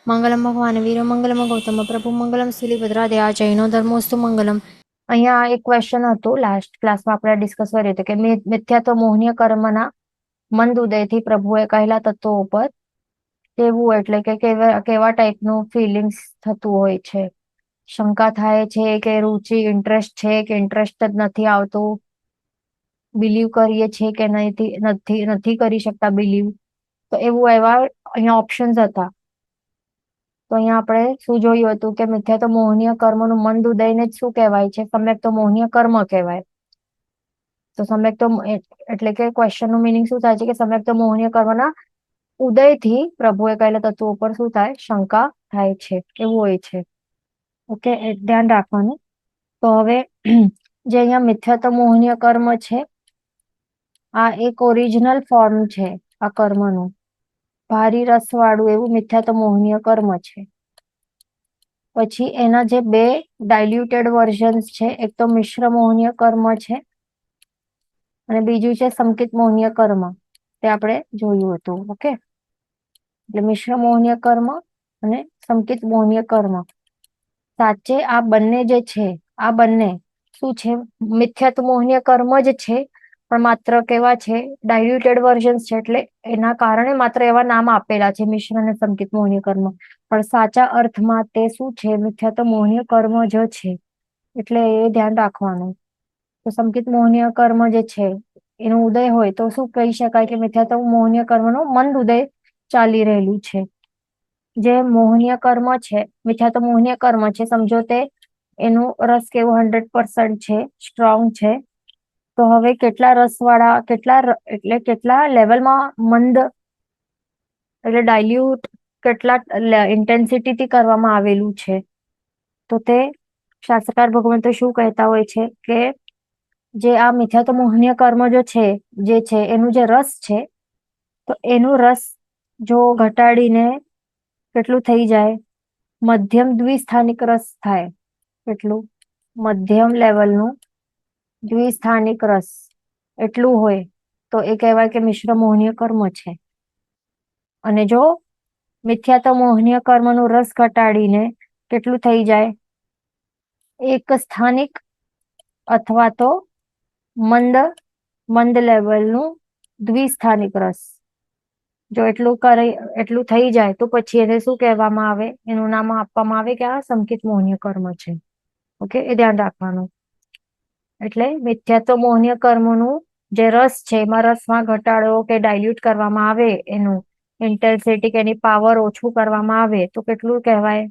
મંગલમ ભગવાન વીર મંગલમ ગૌતમ પ્રભુ મંગલમ સુલીભદ્રાદયા જૈનો ધર્મોસ્તુ મંગલમ. અહીંયા એક ક્વેશ્ચન હતું, લાસ્ટ ક્લાસમાં આપણે ડિસ્કસ કર્યું હતું કે મિથ્યાત્વ મોહનીય કર્મના મંદ ઉદયથી પ્રભુએ કહેલા તત્વો ઉપર કેવું એટલે કે કેવા ટાઈપનું ફિલિંગ્સ થતું હોય છે, શંકા થાય છે કે રુચિ ઇન્ટરેસ્ટ છે કે ઇન્ટરેસ્ટ જ નથી આવતું, બિલીવ કરીએ છીએ કે નથી કરી શકતા બિલીવ. તો એવું એવા અહીંયા ઓપ્શન્સ હતા. તો અહીંયા આપણે શું જોયું હતું કે મિથ્યાત્વ મોહનીય કર્મનું મંદ ઉદયને જ શું કહેવાય છે, સમ્યક્ત મોહનીય કર્મ કહેવાય. તો સમ્યક્ત એટલે કે ક્વેશ્ચન નું મિનિંગ શું થાય છે કે સમ્યક્ત મોહનીય કર્મના ઉદયથી પ્રભુએ કહેલા તત્વો ઉપર શું થાય, શંકા થાય છે, એવું હોય છે. ઓકે, ધ્યાન રાખવાનું. તો હવે જે અહીંયા મિથ્યાત્વ મોહનીય કર્મ છે, આ એક ઓરિજિનલ ફોર્મ છે આ કર્મનું. ભારી રસ વાળું એવું મિથ્યાત્વ મોહનીય કર્મ છે. પછી એના જે બે ડાયલ્યુટેડ વર્ઝન્સ છે, એક તો મિશ્ર મોહનીય કર્મ છે અને બીજું છે સંકિત મોહનીય કર્મ. તે આપણે જોયું હતું. ઓકે, એટલે મિશ્ર મોહનીય કર્મ અને સંકિત મોહનીય કર્મ. સાચે આ બંને જે છે, આ બંને શું છે, મિથ્યાત્વ મોહનીય કર્મ જ છે, પણ માત્ર કેવા છે, ડાયલ્યુટેડ વર્ઝન્સ છે. એટલે એના કારણે માત્ર એવા નામ આપેલા છે, મિશ્ર અને સંકિત મોહનીય કર્મ. પણ સાચા અર્થમાં તે શું છે, મિથ્યાત્વ મોહનીય કર્મ જ છે. એટલે એ ધ્યાન રાખવાનું. તો સંકિત મોહનીય કર્મ જે છે એનું ઉદય હોય તો શું કહી શકાય કે મિથ્યાત્વ મોહનીય કર્મનું મંદ ઉદય ચાલી રહેલું છે. જે મોહનીય કર્મ છે, મિથ્યાત્વ મોહનીય કર્મ છે, સમજો તે એનું રસ કેવું 100% છે, સ્ટ્રોંગ છે. તો હવે કેટલા રસવાળા, કેટલા લેવલમાં મંદ એટલે ડાયલ્યુટ, કેટલા ઇન્ટેન્સિટીથી કરવામાં આવેલું છે. તો તે શાસ્ત્રકાર ભગવંતો શું કહેતા હોય છે કે જે આ મિથ્યાત્વ મોહનીય કર્મ જે છે એનું જે રસ છે, તો એનું રસ જો ઘટાડીને કેટલું થઈ જાય, મધ્યમ દ્વિસ્થાનિક રસ થાય. કેટલું મધ્યમ લેવલનું દ્વિસ્થાનિક રસ એટલું હોય તો એ કહેવાય કે મિશ્ર મોહનીય કર્મ છે. અને જો મિથ્યાત્વ મોહનીય કર્મનું રસ ઘટાડીને કેટલું થઈ જાય, એક સ્થાનિક અથવા તો મંદ લેવલનું દ્વિસ્થાનિક રસ, જો એટલું થઈ જાય તો પછી એને શું કહેવામાં આવે, એનું નામ આપવામાં આવે કે આ સંકિત મોહનીય કર્મ છે. ઓકે, એ ધ્યાન રાખવાનું. એટલે મિથ્યાત્વ મોહનીય કર્મનું જે રસ છે, એમાં રસમાં ઘટાડો કે ડાયલ્યુટ કરવામાં આવે, એનું ઇન્ટેન્સિટી કે એની પાવર ઓછું કરવામાં આવે તો કેટલું કહેવાય,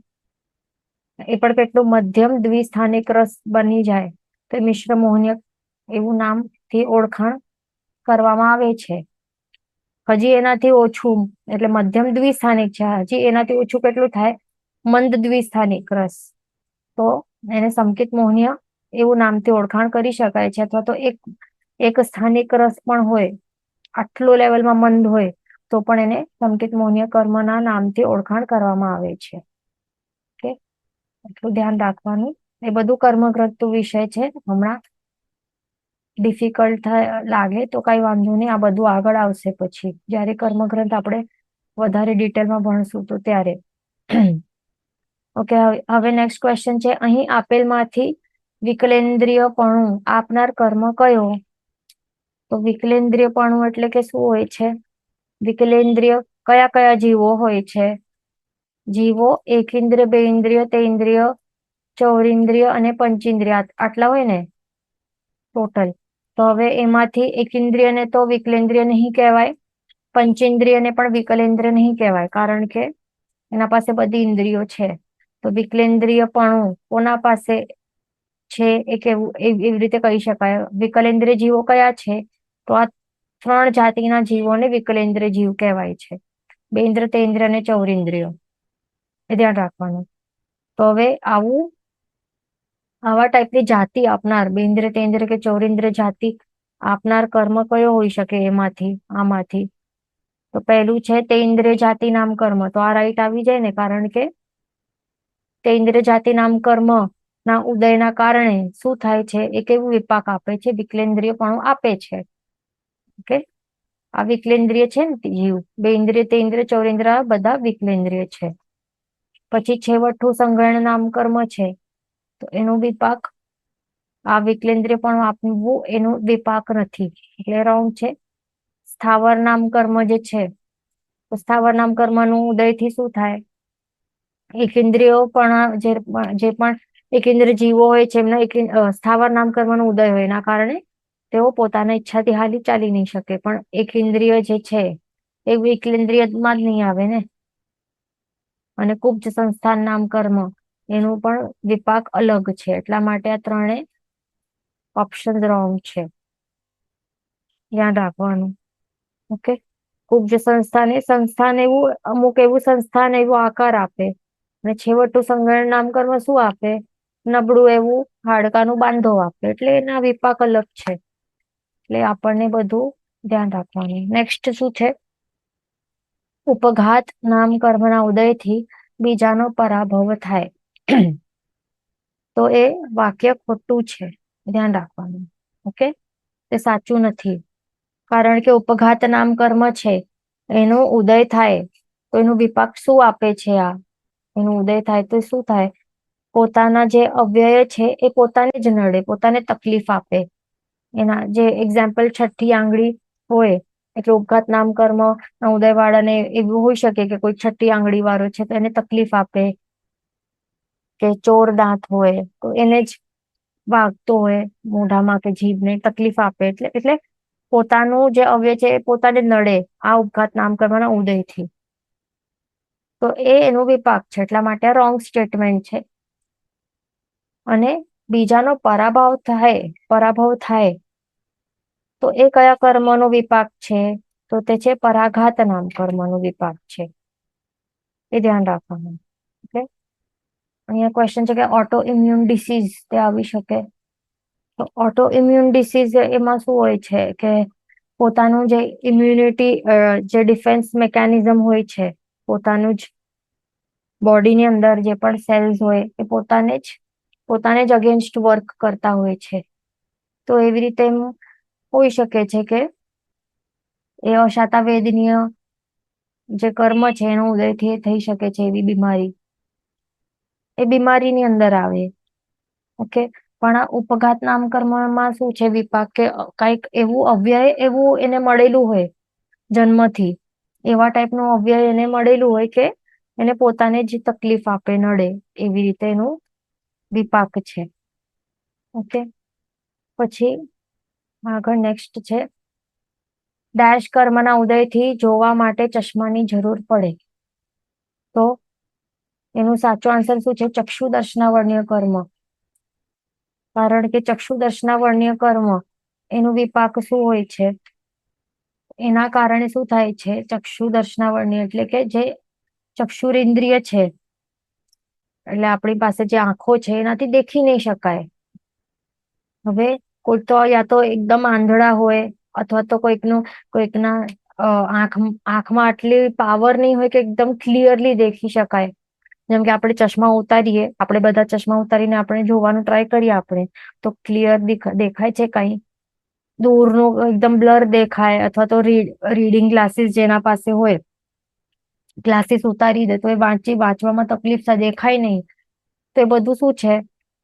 એ પણ કેટલું મધ્યમ દ્વિસ્થાનિક રસ બની જાય તો મિશ્ર મોહનીય એવું નામથી ઓળખાણ કરવામાં આવે છે. હજી એનાથી ઓછું એટલે મધ્યમ દ્વિસ્થાનિક છે, હજી એનાથી ઓછું કેટલું થાય, મંદ દ્વિસ્થાનિક રસ, તો એને સંકિત મોહનીય એવું નામથી ઓળખાણ કરી શકાય છે. અથવા તો એક સ્થાનિક રસ પણ હોય, આટલો લેવલમાં મંદ હોય તો પણ એને સંકિત મોહનીય કર્મના નામથી ઓળખાણ કરવામાં આવે છે. ઓકે, એટલું ધ્યાન રાખવાનું. એ બધું કર્મગ્રંથ વિષય છે, હમણાં ડિફિકલ્ટ લાગે તો કઈ વાંધો નહીં, આ બધું આગળ આવશે પછી જ્યારે કર્મગ્રંથ આપણે વધારે ડિટેલમાં ભણશું તો ત્યારે. ઓકે, હવે નેક્સ્ટ ક્વેશ્ચન છે, અહીં આપેલમાંથી વિકલેન્દ્રિયપણું આપનાર કર્મ કયો? તો વિકલેન્દ્રિયપણું એટલે કે શું હોય છે, વિકલેન્દ્રિય કયા કયા જીવો હોય છે? જીવો એક ઇન્દ્રિય, બે ઇન્દ્રિય, તે ઇન્દ્રિય, ચૌરિન્દ્રિય અને પંચેન્દ્રિય, આટલા હોય ને ટોટલ. તો હવે એમાંથી એક ઇન્દ્રિયને તો વિકલેન્દ્રિય નહીં કહેવાય, પંચેન્દ્રિયને પણ વિકલેન્દ્રિય નહીં કહેવાય, કારણ કે એના પાસે બધી ઇન્દ્રિયો છે. તો વિકલેન્દ્રિયપણું કોના પાસે છે એ કેવું, એવી રીતે કહી શકાય. વિકલેન્દ્રિય જીવો કયા છે? તો આ 3 જાતિના જીવોને વિકલેન્દ્રિય જીવ કહેવાય છે, બે ઇન્દ્રિય, તે ઇન્દ્રિય અને ચૌરિન્દ્રિય. એ ધ્યાન રાખવાનું. તો હવે આવા ટાઈપની જાતિ આપનાર, બે ઇન્દ્રિય, તે ઇન્દ્રિય કે ચૌરિન્દ્રિય જાતિ આપનાર કર્મ કયો હોઈ શકે આમાંથી? તો પહેલું છે તે ઇન્દ્રિય જાતિ નામ કર્મ. તો આ રાઈટ આવી જાય ને, કારણ કે તે ઇન્દ્રિય જાતિ નામ કર્મ ના ઉદયના કારણે શું થાય છે, એ કેવું વિપાક આપે છે, વિકલેન્દ્રિયપણું આપે છે. ઓકે, આ વિકલેન્દ્રિય છે ને જીવ, બે ઇન્દ્રિય, તે ઇન્દ્રિય, ચૌરેન્દ્રિય બધા વિકલેન્દ્રિય છે. પછી છેવટું સંગણ નામ કર્મ છે, તો એનું વિપાક આ વિકલેન્દ્રિય પણ આપવું એનું વિપાક નથી, એટલે રોંગ છે. સ્થાવર નામ કર્મ જે છે, તો સ્થાવર નામ કર્મ નું ઉદય થી શું થાય? એકેન્દ્રિયો પણ જે પણ એકેન્દ્રિય જીવો હોય છે એમના સ્થાવર નામ કર્મ નો ઉદય હોય, એના કારણે તેઓ પોતાના ઈચ્છાથી હાલી ચાલી નહીં શકે, પણ એકેન્દ્રિય જે છે એ વિકલેન્દ્રિયમાં જ નહીં આવે ને. અને કુબ્જ સંસ્થાન નામ કર્મ એનું પણ વિપાક અલગ છે, એટલા માટે આ ત્રણે ઓપ્શન રોંગ છે, યાદ રાખવાનું. ઓકે, કુબ્જ સંસ્થાન એવું અમુક એવું સંસ્થાન એવું આકાર આપે, અને છેવટું સંગણ નામ કર્મ શું આપે? નબળું એવું હાડકાનું બાંધો આપે, એટલે એના વિપાક અલગ છે. એટલે આપણને બધું ધ્યાન રાખવાનું. નેક્સ્ટ શું છે? ઉપઘાત નામ કર્મના ઉદયથી બીજાનો પરાભવ થાય. તો એ વાક્ય ખોટું છે, ધ્યાન રાખવાનું. ઓકે, તે સાચું નથી, કારણ કે ઉપઘાત નામ કર્મ છે એનો ઉદય થાય તો એનું વિપાક શું આપે છે? આ એનું ઉદય થાય તો શું થાય? પોતાના જે અવ્યય છે એ પોતાને જ નડે, પોતાને તકલીફ આપે. એના જે એક્ઝામ્પલ છઠ્ઠી આંગળી હોય, એટલે ઉપઘાત નામ કર્મ ઉદય વાળાને એવું હોઈ શકે કે કોઈ છઠ્ઠી આંગળી વાળો છે તો એને તકલીફ આપે, કે ચોર દાંત હોય તો એને જ વાગતો હોય મોઢામાં કે જીભને તકલીફ આપે, એટલે પોતાનું જે અવ્યય છે એ પોતાને નડે આ ઉપઘાત નામ કર્મના ઉદયથી, તો એ એનું વિપાક છે, એટલા માટે રોંગ સ્ટેટમેન્ટ છે. અને બીજાનો પરાભવ થાય તો એ કયા કર્મનો વિપાક છે? તો તે છે પરાઘાત નામ કર્મનો વિપાક છે, એ ધ્યાન રાખવાનું. ઓકે, અહીંયા ક્વેશ્ચન છે કે ઓટો ઇમ્યુન ડિસીઝ તે આવી શકે. તો ઓટો ઇમ્યુન ડિસીઝ એમાં શું હોય છે કે પોતાનું જે ઇમ્યુનિટી જે ડિફેન્સ મિકેનિઝમ હોય છે, પોતાનું જ બોડીની અંદર જે પણ સેલ્સ હોય એ પોતાને જ અગેન્સ્ટ વર્ક કરતા હોય છે. તો એવી રીતે એમ હોઈ શકે છે કે એ અશાતાવેદનીય જે કર્મ છે એનો ઉદયથી થઈ શકે છે, એવી બીમારી એ બીમારીની અંદર આવે. ઓકે, પણ આ ઉપઘાત નામ કર્મમાં શું છે વિપાક, કે કઈક એવું અવ્યય એવું એને મળેલું હોય જન્મથી, એવા ટાઈપનું અવ્યય એને મળેલું હોય કે એને પોતાને જ તકલીફ આપે, નડે, એવી રીતે એનું વિપાક છે. ઓકે, પછી આગળ નેક્સ્ટ છે ડેશ કર્મના ઉદયથી જોવા માટે ચશ્માની જરૂર પડે. તો એનું સાચો આન્સર શું છે? ચક્ષુ દર્શનાવર્ણ્ય કર્મ. કારણ કે ચક્ષુ દર્શનાવર્ણ્ય કર્મ એનું વિપાક શું હોય છે? એના કારણે શું થાય છે? ચક્ષુ દર્શનાવર્ણ્ય એટલે કે જે ચક્ષુરેન્દ્રિય છે, એટલે આપણી પાસે જે આંખો છે એનાથી દેખી નહીં શકાય. હવે કોઈ તો યા તો એકદમ આંધળા હોય, અથવા તો કોઈકના આંખમાં આટલી પાવર નહીં હોય કે એકદમ ક્લિયરલી દેખી શકાય. જેમ કે આપણે ચશ્મા ઉતારીએ, આપણે બધા ચશ્મા ઉતારીને આપણે જોવાનું ટ્રાય કરીએ, આપણે તો ક્લિયર દેખાય છે કઈ? દૂરનું એકદમ બ્લર દેખાય, અથવા તો રીડિંગ ગ્લાસીસ જેના પાસે હોય, ગ્લાસીસ ઉતારી દે તો એ વાંચવામાં તકલીફ થાય, દેખાય નહીં. તો એ બધું શું છે?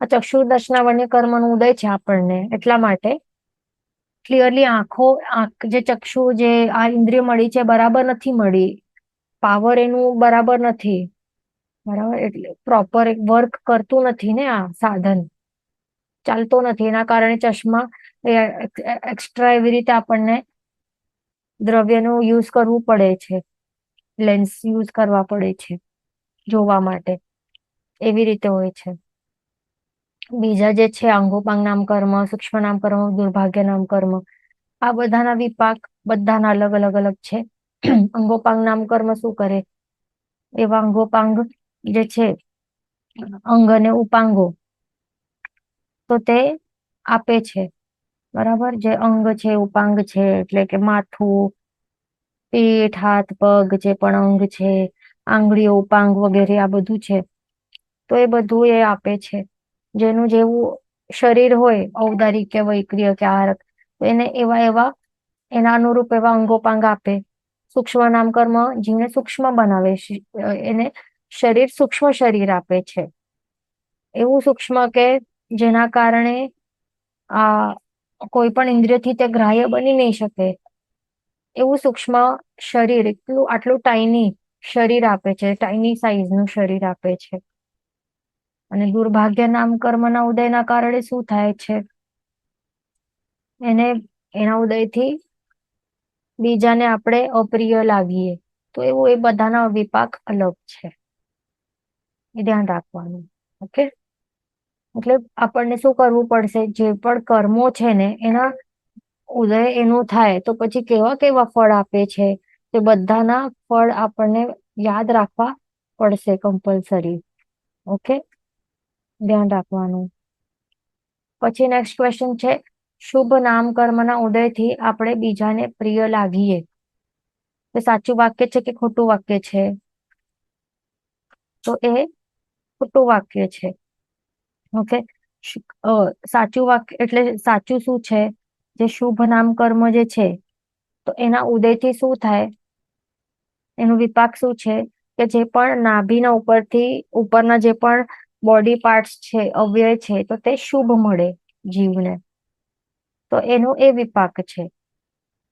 આ ચક્ષુ દર્શનાવર્ણ્ય કર્મનો ઉદય છે આપણને, એટલા માટે ક્લિયરલી જે ચક્ષુ જે આ ઇન્દ્રિય મળી છે બરાબર નથી મળી, પાવર એનું બરાબર નથી, બરાબર, એટલે પ્રોપર વર્ક કરતું નથી ને, આ સાધન ચાલતો નથી, એના કારણે ચશ્મા એક્સ્ટ્રા એવી રીતે આપણને દ્રવ્યનો યુઝ કરવું પડે છે, લેન્સ યુઝ કરવા પડે છે જોવા માટે, એવી રીતે હોય છે. બીજા જે છે અંગોપાંગ નામ કર્મ, સૂક્ષ્મ નામ કર્મ, દુર્ભાગ્ય નામ કર્મ, આ બધાના વિપાક બધાના અલગ અલગ અલગ છે. અંગોપાંગ નામ કર્મ શું કરે? એવા અંગોપાંગ જે છે, અંગ અને ઉપાંગો, તો તે આપે છે. બરાબર, જે અંગ છે, ઉપાંગ છે, એટલે કે માથું, પેટ, હાથ, પગ, જે પણ અંગ છે, આંગળીઓ, ઉપાંગ વગેરે આ બધું છે, તો એ બધું એ આપે છે. જેનું જેવું શરીર હોય, ઔદારિક કે વૈક્રિય કે આહારક, તો એને એના અનુરૂપ એવા અંગોપાંગ આપે. સૂક્ષ્મ નામ કર્મ જીવને સૂક્ષ્મ બનાવે છે, એને શરીર સૂક્ષ્મ શરીર આપે છે, એવું સૂક્ષ્મ કે જેના કારણે આ કોઈ પણ ઇન્દ્રિયથી તે ગ્રાહ્ય બની નહીં શકે, એવું સૂક્ષ્મ શરીર, આટલું ટાઈની શરીર આપે છે, ટાઈની સાઈઝ નું શરીર આપે છે. અને દુર્ભાગ્ય નામ કર્મના ઉદયના કારણે શું થાય છે? એના ઉદયથી બીજાને આપણે અપ્રિય લાગીએ, તો એવું એ બધાના વિપાક અલગ છે, એ ધ્યાન રાખવાનું. ઓકે, એટલે આપણને શું કરવું પડશે? જે પણ કર્મો છે ને એના ઉદય એનું થાય તો પછી કેવા કેવા ફળ આપે છે, તે બધાના ફળ આપણને યાદ રાખવા પડશે કમ્પલસરી. ઓકે, ધ્યાન રાખવાનું. પછી નેક્સ્ટ ક્વેશ્ચન છે, શુભ નામ કર્મના ઉદયથી આપણે બીજાને પ્રિય લાગીએ. તે સાચું વાક્ય છે કે ખોટું વાક્ય છે? તો એ ખોટું વાક્ય છે. ઓકે, સાચું વાક્ય એટલે સાચું શું છે? જે શુભ નામ કર્મ જે છે તો એના ઉદયથી શું થાય, એનું વિપાક શું છે? કે જે પણ નાભીના ઉપરના જે પણ બોડી પાર્ટ્સ છે, અવયવ છે, તો તે શુભ મળે જીવને. તો એનું એ વિપાક છે,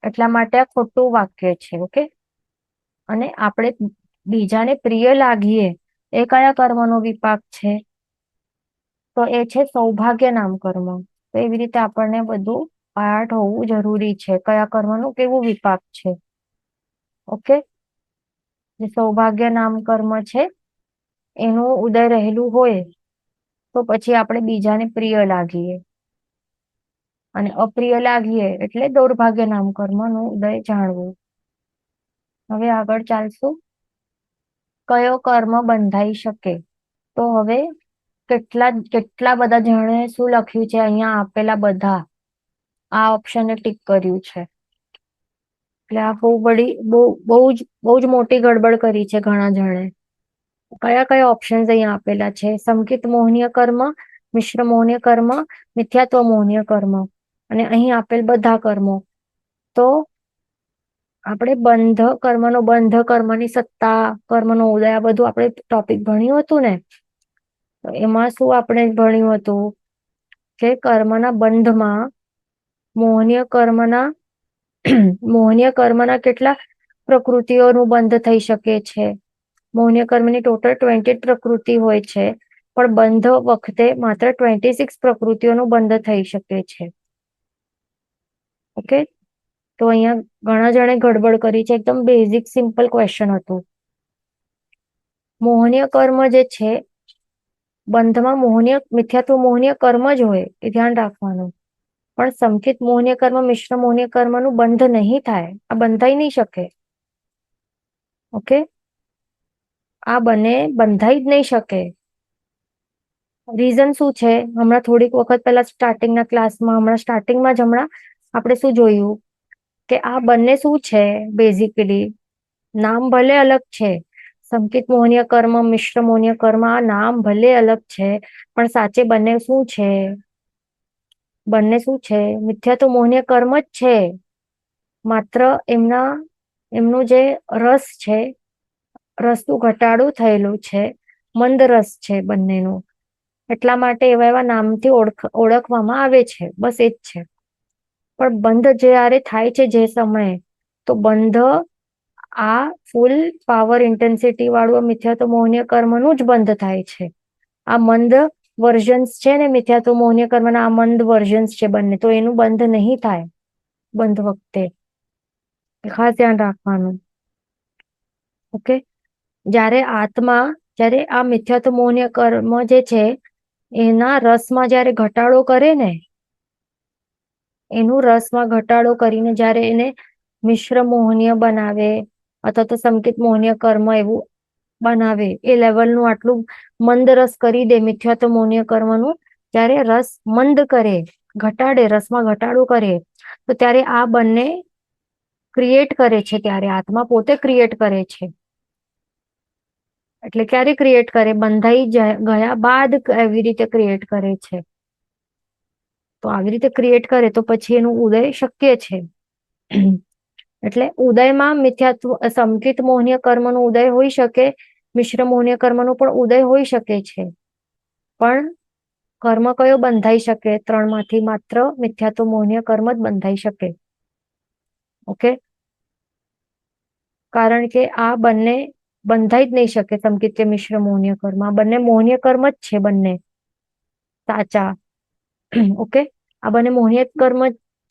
એટલા માટે આ ખોટું વાક્ય છે. ઓકે, અને આપણે બીજાને પ્રિય લાગીએ એ કયા કર્મનો વિપાક છે? તો એ છે સૌભાગ્ય નામ કર્મ. તો એવી રીતે આપણને બધું પાઠ હોવું જરૂરી છે, કયા કર્મનું કેવું વિપાક છે. ઓકે, જે સૌભાગ્ય નામ કર્મ છે એનું ઉદય રહેલું હોય તો પછી આપણે બીજાને પ્રિય લાગીએ, અને અપ્રિય લાગીએ એટલે દૌર્ભાગ્ય નામ કર્મનું ઉદય જાણવું. હવે આગળ ચાલશું. કયો કર્મ બંધાઈ શકે? તો હવે કેટલા બધા જણે શું લખ્યું છે અહીંયા આપેલા બધા આ ઓપ્શને ટીક કર્યું છે, એટલે આ બહુ જ મોટી ગડબડ કરી છે ઘણા જણે. કયા કયા ઓપ્શન્સ અહીંયા આપેલા છે? સંકિત મોહનીય કર્મ, મિશ્ર મોહનીય કર્મ, મિથ્યાત્વ મોહનીય કર્મ, અને અહીં આપેલ બધા કર્મો. તો આપણે બંધ કર્મની સત્તા, કર્મનો ઉદય, આ બધું આપણે ટોપિક ભણ્યું હતું ને, તો એમાં શું આપણે ભણ્યું હતું કે કર્મના બંધમાં મોહનીય કર્મના કેટલા પ્રકૃતિઓનું બંધ થઈ શકે છે? મોહનીય કર્મની ટોટલ 20 પ્રકૃતિ હોય છે, પણ બંધ વખતે માત્ર 26 પ્રકૃતિઓનું બંધ થઈ શકે છે. ઓકે, તો અહીંયા ઘણા જણે ગડબડ કરી છે. એકદમ બેઝિક સિમ્પલ ક્વેશ્ચન હતું. મોહનીય કર્મ જે છે બંધમાં મિથ્યાત્વ મોહનીય કર્મ જ હોય, એ ધ્યાન રાખવાનું. પણ સંકિત મોહનીય કર્મ, મિશ્ર મોહનીય કર્મનું બંધ નહીં થાય, આ બંધાઈ નહીં શકે. ઓકે, આ બંધાઈ જ નહીં શકે. રીઝન શું છે? હમણાં થોડીક વખત પહેલા સ્ટાર્ટિંગમાં જ આપણે શું જોયું કે આ બંને શું છે? બેઝિકલી નામ ભલે અલગ છે, સંકિત મોહનીય કર્મ, મિશ્ર મોહનીય કર્મ, આ નામ ભલે અલગ છે, પણ સાચે બંને શું છે? મિથ્યાત્વ મોહનીય કર્મ જ છે. માત્ર એમનું જે રસ છે, રસનું ઘટાડું થયેલું છે, મંદ રસ છે બંનેનું, એટલા માટે એવા નામથી ઓળખવામાં આવે છે. બસ એ જ છે. પણ બંધ જ્યારે થાય છે જે સમયે, તો બંધ આ ફૂલ પાવર ઇન્ટેન્સિટી વાળું મિથ્યાત્વ મોહનીય કર્મનું જ બંધ થાય છે. આ મંદ વર્ઝન્સ છે ને મિથ્યાત્વ મોહનીય કર્મના, આ મંદ વર્ઝન્સ છે બંને, તો એનું બંધ નહીં થાય બંધ વખતે. ખાસ ધ્યાન રાખવાનું. ઓકે, જ્યારે આ મિથ્યાત્વ મોહનીય કર્મ જે છે એના રસમાં જ્યારે ઘટાડો કરે ને, એનું રસમાં ઘટાડો કરીને જ્યારે એને મિશ્ર મોહનીય બનાવે અથવા તો સંકિત મોહનીય કર્મ એવું બનાવે, એ લેવલનું આટલું મંદ રસ કરી દે મિથ્યાત્વ મોહનીય કર્મનું, ત્યારે રસ મંદ કરે, ઘટાડે, રસમાં ઘટાડો કરે, તો ત્યારે આ બંને ક્રિએટ કરે છે. ત્યારે આત્મા પોતે ક્રિએટ કરે છે. એટલે ક્યારે ક્રિએટ કરે? બંધાઈ ગયા બાદ એવી રીતે ક્રિએટ કરે છે. તો આવી રીતે ક્રિએટ કરે તો પછી એનું ઉદય શક્ય છે. એટલે ઉદયમાં સંકિત મોહનીય કર્મનો ઉદય હોઈ શકે, મિશ્ર મોહનીય કર્મનો પણ ઉદય હોઈ શકે છે, પણ કર્મ કયો બંધાઈ શકે? ત્રણમાંથી માત્ર મિથ્યાત્વ મોહનીય કર્મ જ બંધાઈ શકે. ઓકે, કારણ કે આ બંને બંધાઈ જ નહીં શકે. સંકિત્ય મિશ્ર મોહનીય કર્મ, આ બંને મોહનીય કર્મ જ છે, બંને સાચા. ઓકે, આ બંને મોહનીય કર્મ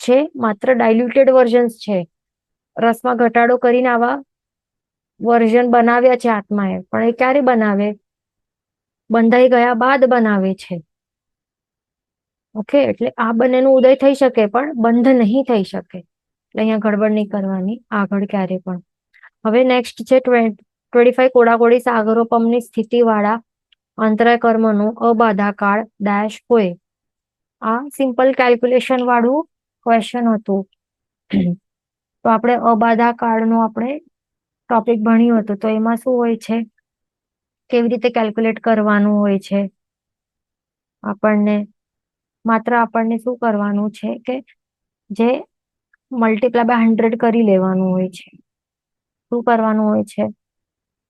છે, માત્ર ડાયલ્યુટેડ વર્ઝન્સ છે. રસમાં ઘટાડો કરીને આવા વર્ઝન બનાવ્યા છે આત્માએ, પણ એ ક્યારે બનાવે? બંધાઈ ગયા બાદ બનાવે છે. ઓકે, એટલે આ બંનેનો ઉદય થઈ શકે પણ બંધ નહીં થઈ શકે. એટલે અહીંયા ગડબડ નહીં કરવાની આગળ ક્યારે પણ. હવે નેક્સ્ટ છે 25 કોડાકોડી સાગરોપમની સ્થિતિ વાળા અંતરાય કર્મનું અબાધા કાળ ડેશ હોય. આ સિમ્પલ કેલ્ક્યુલેશન વાળું ક્વેશ્ચન હતું. તો આપણે અબાધા કાળનું આપણે ટોપિક ભણ્યું હતું. તો એમાં શું હોય છે, કેવી રીતે કેલ્ક્યુલેટ કરવાનું હોય છે? આપણને શું કરવાનું છે કે જે મલ્ટીપ્લાય બાય 100 કરી લેવાનું હોય છે. શું કરવાનું હોય છે?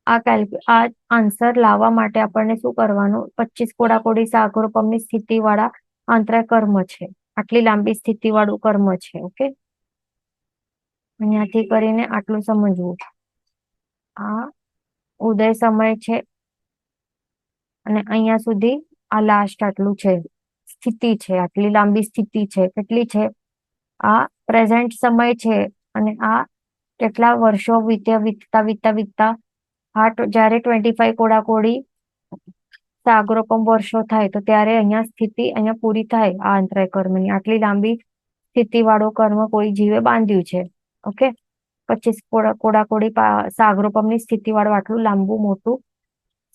આ આન્સર લાવવા માટે આપણને શું કરવાનું? 25 કોડાકોડી સાગરોપમની સ્થિતિ વાળા અંતરાય કર્મ છે, આટલી લાંબી સ્થિતિ વાળું કર્મ છે. ઓકે, અહીંયાથી કરીને આટલું સમજવું. આ ઉદય સમય છે અને અહીંયા સુધી આ લાસ્ટ આટલું છે, સ્થિતિ છે, આટલી લાંબી સ્થિતિ છે. કેટલી છે? આ પ્રેઝન્ટ સમય છે અને આ કેટલા વર્ષો વીતતા જ્યારે 25 કોડાકોડી સાગરોપમ વર્ષો થાય તો ત્યારે અહીંયા સ્થિતિ અહીંયા પૂરી થાય. આ અંતરાય કર્મની આટલી લાંબી સ્થિતિ વાળો કર્મ કોઈ જીવે બાંધ્યું છે. ઓકે, 25 કોડાકોડી સાગરોપમની સ્થિતિ વાળું આટલું લાંબુ મોટું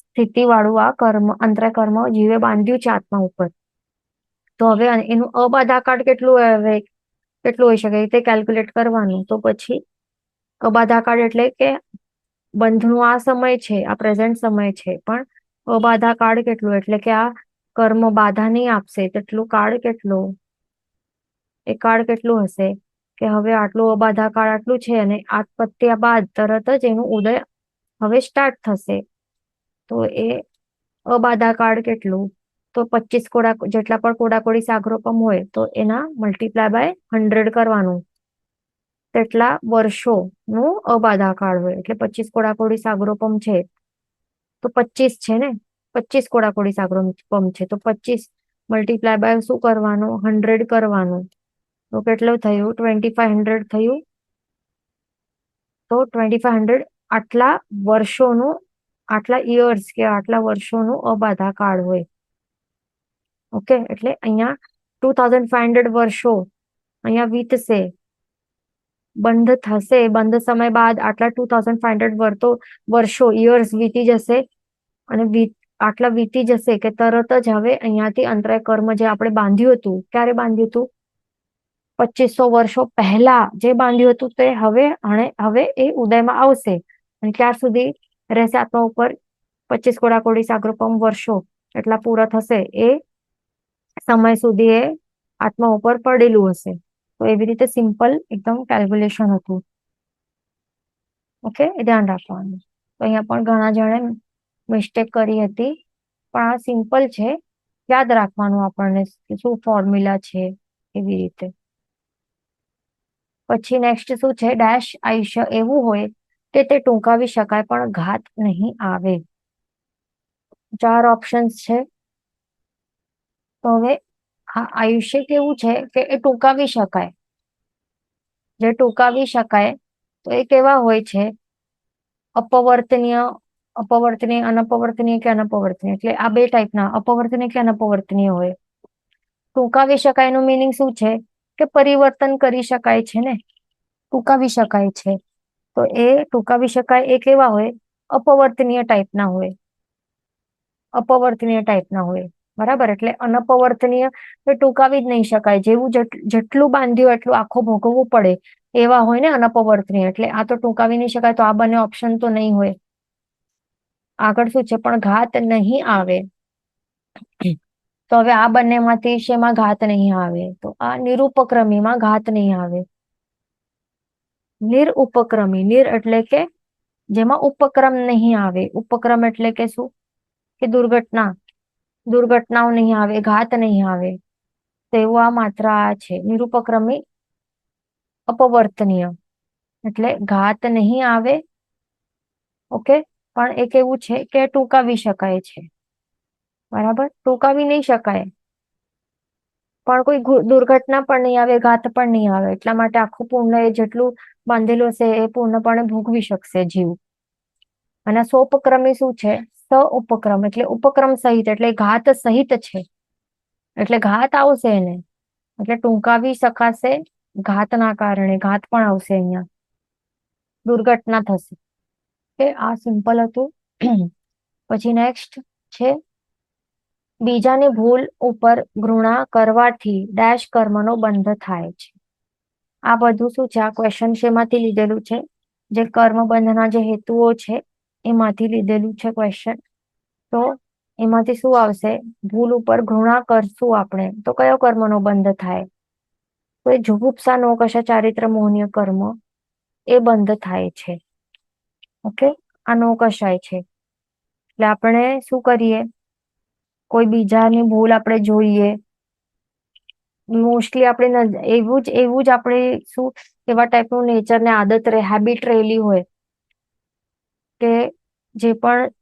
સ્થિતિ વાળું આ કર્મ અંતરાય કર્મ જીવે બાંધ્યું છે આત્મા ઉપર. તો હવે એનું અબાધાકાળ કેટલું હોઈ શકે તે કેલ્ક્યુલેટ કરવાનું. તો પછી અબાધાકાળ એટલે કે બંધનો આ સમય છે, આ પ્રેઝન્ટ સમય છે, પણ અબાધાકાળ કેટલું? એટલે કે આ કર્મ બાધા નહીં આપશે તેટલું કાળ કેટલો? એ કાળ કેટલું હશે કે હવે આટલું અબાધાકાળ આટલું છે અને આ પત્યા બાદ તરત જ એનું ઉદય હવે સ્ટાર્ટ થશે. તો એ અબાધાકાળ કેટલું? તો 25 જેટલા પણ કોડાકોડી સાગરોપમ હોય તો એના મલ્ટીપ્લાય બાય 100 કરવાનું. તેટલા વર્ષોનું અબાધાકાળ હોય. એટલે 25 કોડાકોડી સાગરોપમ છે તો 25 છે ને, 25 કોડાકોડી સાગરોપમ છે તો 25 મલ્ટીપ્લાય બાય શું કરવાનું? 100 કરવાનું. તો કેટલું થયું? 2500 થયું. તો 2500 આટલા વર્ષોનું, આટલા યર્સ કે આટલા વર્ષોનું અબાધા કાળ હોય. ઓકે, એટલે અહીંયા 2500 વર્ષો અહીંયા વીતશે, બંધ થશે. બંધ સમય બાદ આટલા 2500 વર્ષો યર્સ વીતી જશે અને આટલા વીતી જશે કે તરત જ હવે અહીંયાથી અંતરાય કર્મ જે આપણે બાંધ્યું હતું, ક્યારે બાંધ્યું હતું? 2500 વર્ષો પહેલા જે બાંધ્યું હતું તે હવે એ ઉદયમાં આવશે. અને ત્યાર સુધી રહેશે આત્મા ઉપર 25 કોડાકોડી સાગરોપમ વર્ષો એટલા પૂરા થશે એ સમય સુધી એ આત્મા ઉપર પડેલું હશે. તો એવી રીતે સિમ્પલ એકદમ કેલ્ક્યુલેશન હતું. ઓકે, એ ધ્યાન રાખવાનું. તો અહીંયા પણ ઘણા જણે મિસ્ટેક કરી હતી, પણ આ સિમ્પલ છે, યાદ રાખવાનું આપણને શું ફોર્મ્યુલા છે એવી રીતે. પછી નેક્સ્ટ શું છે? ડેશ આયુષ્ય એવું હોય કે તે ટૂંકાવી શકાય પણ ઘાત નહીં આવે. 4 ઓપ્શન્સ છે. તો હવે આ આયુષ્ય કેવું છે કે એ ટૂંકાવી શકાય. જે ટૂંકાવી શકાય તો એ કેવા હોય છે? અપવર્તનીય, અનપવર્તનીય કે અનપવર્તનીય. એટલે આ બે ટાઈપના અપવર્તનીય કે અનપવર્તનીય હોય. ટૂંકાવી શકાય એનું મિનિંગ શું છે? કે પરિવર્તન કરી શકાય છે ને, ટૂંકાવી શકાય છે. તો એ ટૂંકાવી શકાય એ કેવા હોય? અપવર્તનીય ટાઈપના હોય. બરાબર. એટલે અનપવર્તનીય એ ટૂંકાવી જ નહીં શકાય. જેવું જેટલું બાંધ્યું એટલું આખું ભોગવવું પડે એવા હોય ને અનપવર્તનીય. એટલે આ તો ટૂંકાવી નહીં શકાય, તો આ બંને ઓપ્શન તો નહીં હોય. આગળ શું છે? પણ ઘાત નહીં આવે. તો હવે આ બંનેમાંથી શેમાં ઘાત નહીં આવે? તો આ નિરુપક્રમીમાં ઘાત નહીં આવે. નિરઉપક્રમી, નિર એટલે કે જેમાં ઉપક્રમ નહીં આવે. ઉપક્રમ એટલે કે શું? કે દુર્ઘટનાઓ નહીં આવે, ઘાત નહીં આવે. તેવું આ માત્ર આ છે. નિરુપક્રમી અપવર્તનીય એટલે ઘાત નહીં આવે. ઓકે, પણ એક એવું છે કે ટૂંકાવી શકાય છે. બરાબર, ટૂંકાવી નહીં શકાય પણ કોઈ દુર્ઘટના પણ નહીં આવે, ઘાત પણ નહીં આવે. એટલા માટે આખું પૂર્ણ એ જેટલું બાંધેલું હશે એ પૂર્ણપણે ભોગવી શકશે જીવ. અને સોપક્રમી શું છે? સ ઉપક્રમ એટલે ઉપક્રમ સહિત, એટલે ઘાત સહિત છે. એટલે ઘાત આવશે એને, એટલે ટૂંકાવી શકાશે. ઘાતના કારણે ઘાત પણ આવશે, અહીંયા દુર્ઘટના થશે. કે આ સિમ્પલ હતું. પછી નેક્સ્ટ છે, બીજાની ભૂલ ઉપર ઘૃણા કરવાથી ડેશ કર્મનો બંધ થાય છે. આ બધું શું છે? આ ક્વેશ્ચન શેમાંથી લીધેલું છે? જે કર્મ બંધના જે હેતુઓ છે એમાંથી લીધેલું છે ક્વેશ્ચન. તો એમાંથી શું આવશે? ભૂલ ઉપર ઘૃણા કરશું આપણે તો કયો કર્મનો બંધ થાય? તો એ જુગુપ્સા નોકશા ચારિત્ર મોહનીય કર્મ એ બંધ થાય છે. ઓકે, આ નોકશાય છે. એટલે આપણે શું કરીએ? કોઈ બીજાની ભૂલ આપણે જોઈએ, મોસ્ટલી આપણે એવું જ આપણે શું એવા ટાઈપનું નેચર ને આદત હેબિટ રહેલી હોય કે જે પણ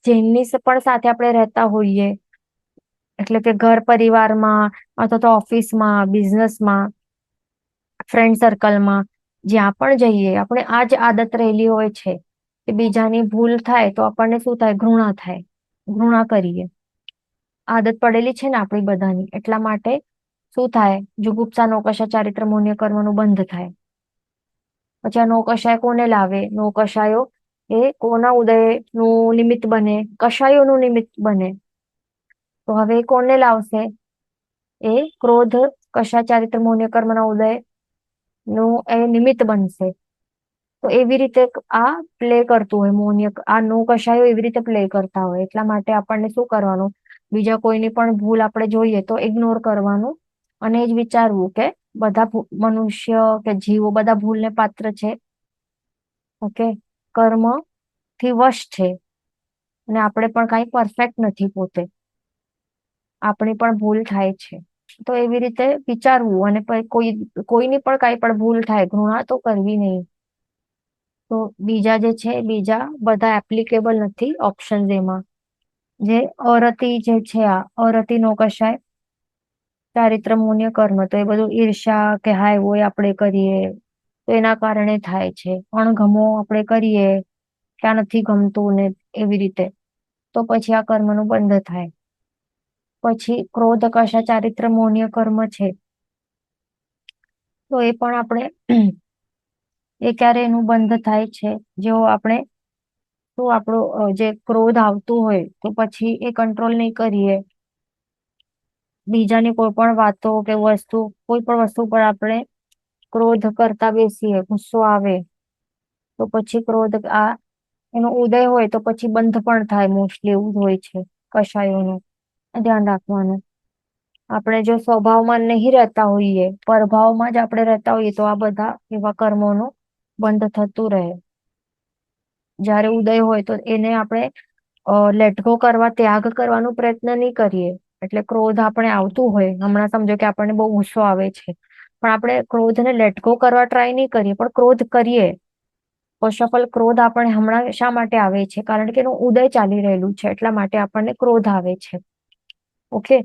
જેમની પણ સાથે આપણે રહેતા હોઈએ, એટલે કે ઘર પરિવારમાં અથવા તો ઓફિસમાં, બિઝનેસમાં, ફ્રેન્ડ સર્કલમાં, જ્યાં પણ જઈએ આપણે આ જ આદત રહેલી હોય છે કે બીજાની ભૂલ થાય તો આપણને શું થાય? ઘૃણા થાય, ઘૃણા કરીએ. આદત પડેલી છે ને આપણી બધાની. એટલા માટે શું થાય? જુગુપ્સા નોકશા ચારિત્ર મોહનીય કર્મનું બંધ થાય. પછી આ નોકશાય કોને લાવે? નોકશાયો એ કોના ઉદયનું નિમિત્ત બને? કશાયોનું નિમિત્ત બને. તો હવે કોને લાવશે? એ ક્રોધ કશા ચારિત્ર મોહનીય કર્મના ઉદય નું એ નિમિત્ત બનશે. તો એવી રીતે આ પ્લે કરતું હોય મોહનીય, આ નોકશાયો એવી રીતે પ્લે કરતા હોય. એટલા માટે આપણને શું કરવાનું? બીજા કોઈની પણ ભૂલ આપણે જોઈએ તો ઇગ્નોર કરવાનું અને એ જ વિચારવું કે બધા મનુષ્ય કે જીવો બધા ભૂલને પાત્ર છે. ઓકે, કર્મ થી વશ છે અને આપણે પણ કઈ પરફેક્ટ નથી પોતે, આપણી પણ ભૂલ થાય છે. તો એવી રીતે વિચારવું અને કોઈની પણ કઈ પણ ભૂલ થાય, ઘૃણા તો કરવી નહીં. તો બીજા જે છે, બીજા બધા એપ્લિકેબલ નથી ઓપ્શન એમાં. જે અરતિ જે છે, આ અરતિ નો કશાય ચારિત્ર મોહનીય કર્મ, તો એ બધું ઈર્ષા કે હાય હોય આપણે કરીએ તો એના કારણે થાય છે. અણગમો આપણે કરીએ, ક્યાં નથી ગમતું ને એવી રીતે, તો પછી આ કર્મનું બંધ થાય. પછી ક્રોધ કશા ચારિત્ર મોહનીય કર્મ છે, તો એ પણ આપણે એ ક્યારે એનું બંધ થાય છે? જેવો આપણે શું આપણું જે ક્રોધ આવતું હોય તો પછી એ કંટ્રોલ નહીં કરીએ, બીજાની કોઈ પણ વાતો કે વસ્તુ, કોઈ પણ વસ્તુ પર આપણે ક્રોધ કરતા બેસીએ, ગુસ્સો આવે, તો પછી ક્રોધ એનો ઉદય હોય તો પછી બંધ પણ થાય. મોસ્ટલી એવું જ હોય છે કશાયોનું. ધ્યાન રાખવાનું. આપણે જો સ્વભાવમાં નહીં રહેતા હોઈએ, પરભાવમાં જ આપણે રહેતા હોઈએ, તો આ બધા એવા કર્મોનું બંધ થતું રહે. જ્યારે ઉદય હોય તો એને આપણે લેટગો કરવા, ત્યાગ કરવાનો પ્રયત્ન નહીં કરીએ. એટલે ક્રોધ આપણે આવતું હોય, હમણાં સમજો કે આપણને બહુ ગુસ્સો આવે છે, પણ આપણે ક્રોધને લેટગો કરવા ટ્રાય નહીં કરીએ, પણ ક્રોધ કરીએ. ફર્સ્ટ ઓફ ઓલ, ક્રોધ આપણે હમણાં શા માટે આવે છે? કારણ કે એનું ઉદય ચાલી રહેલું છે, એટલા માટે આપણને ક્રોધ આવે છે. ઓકે,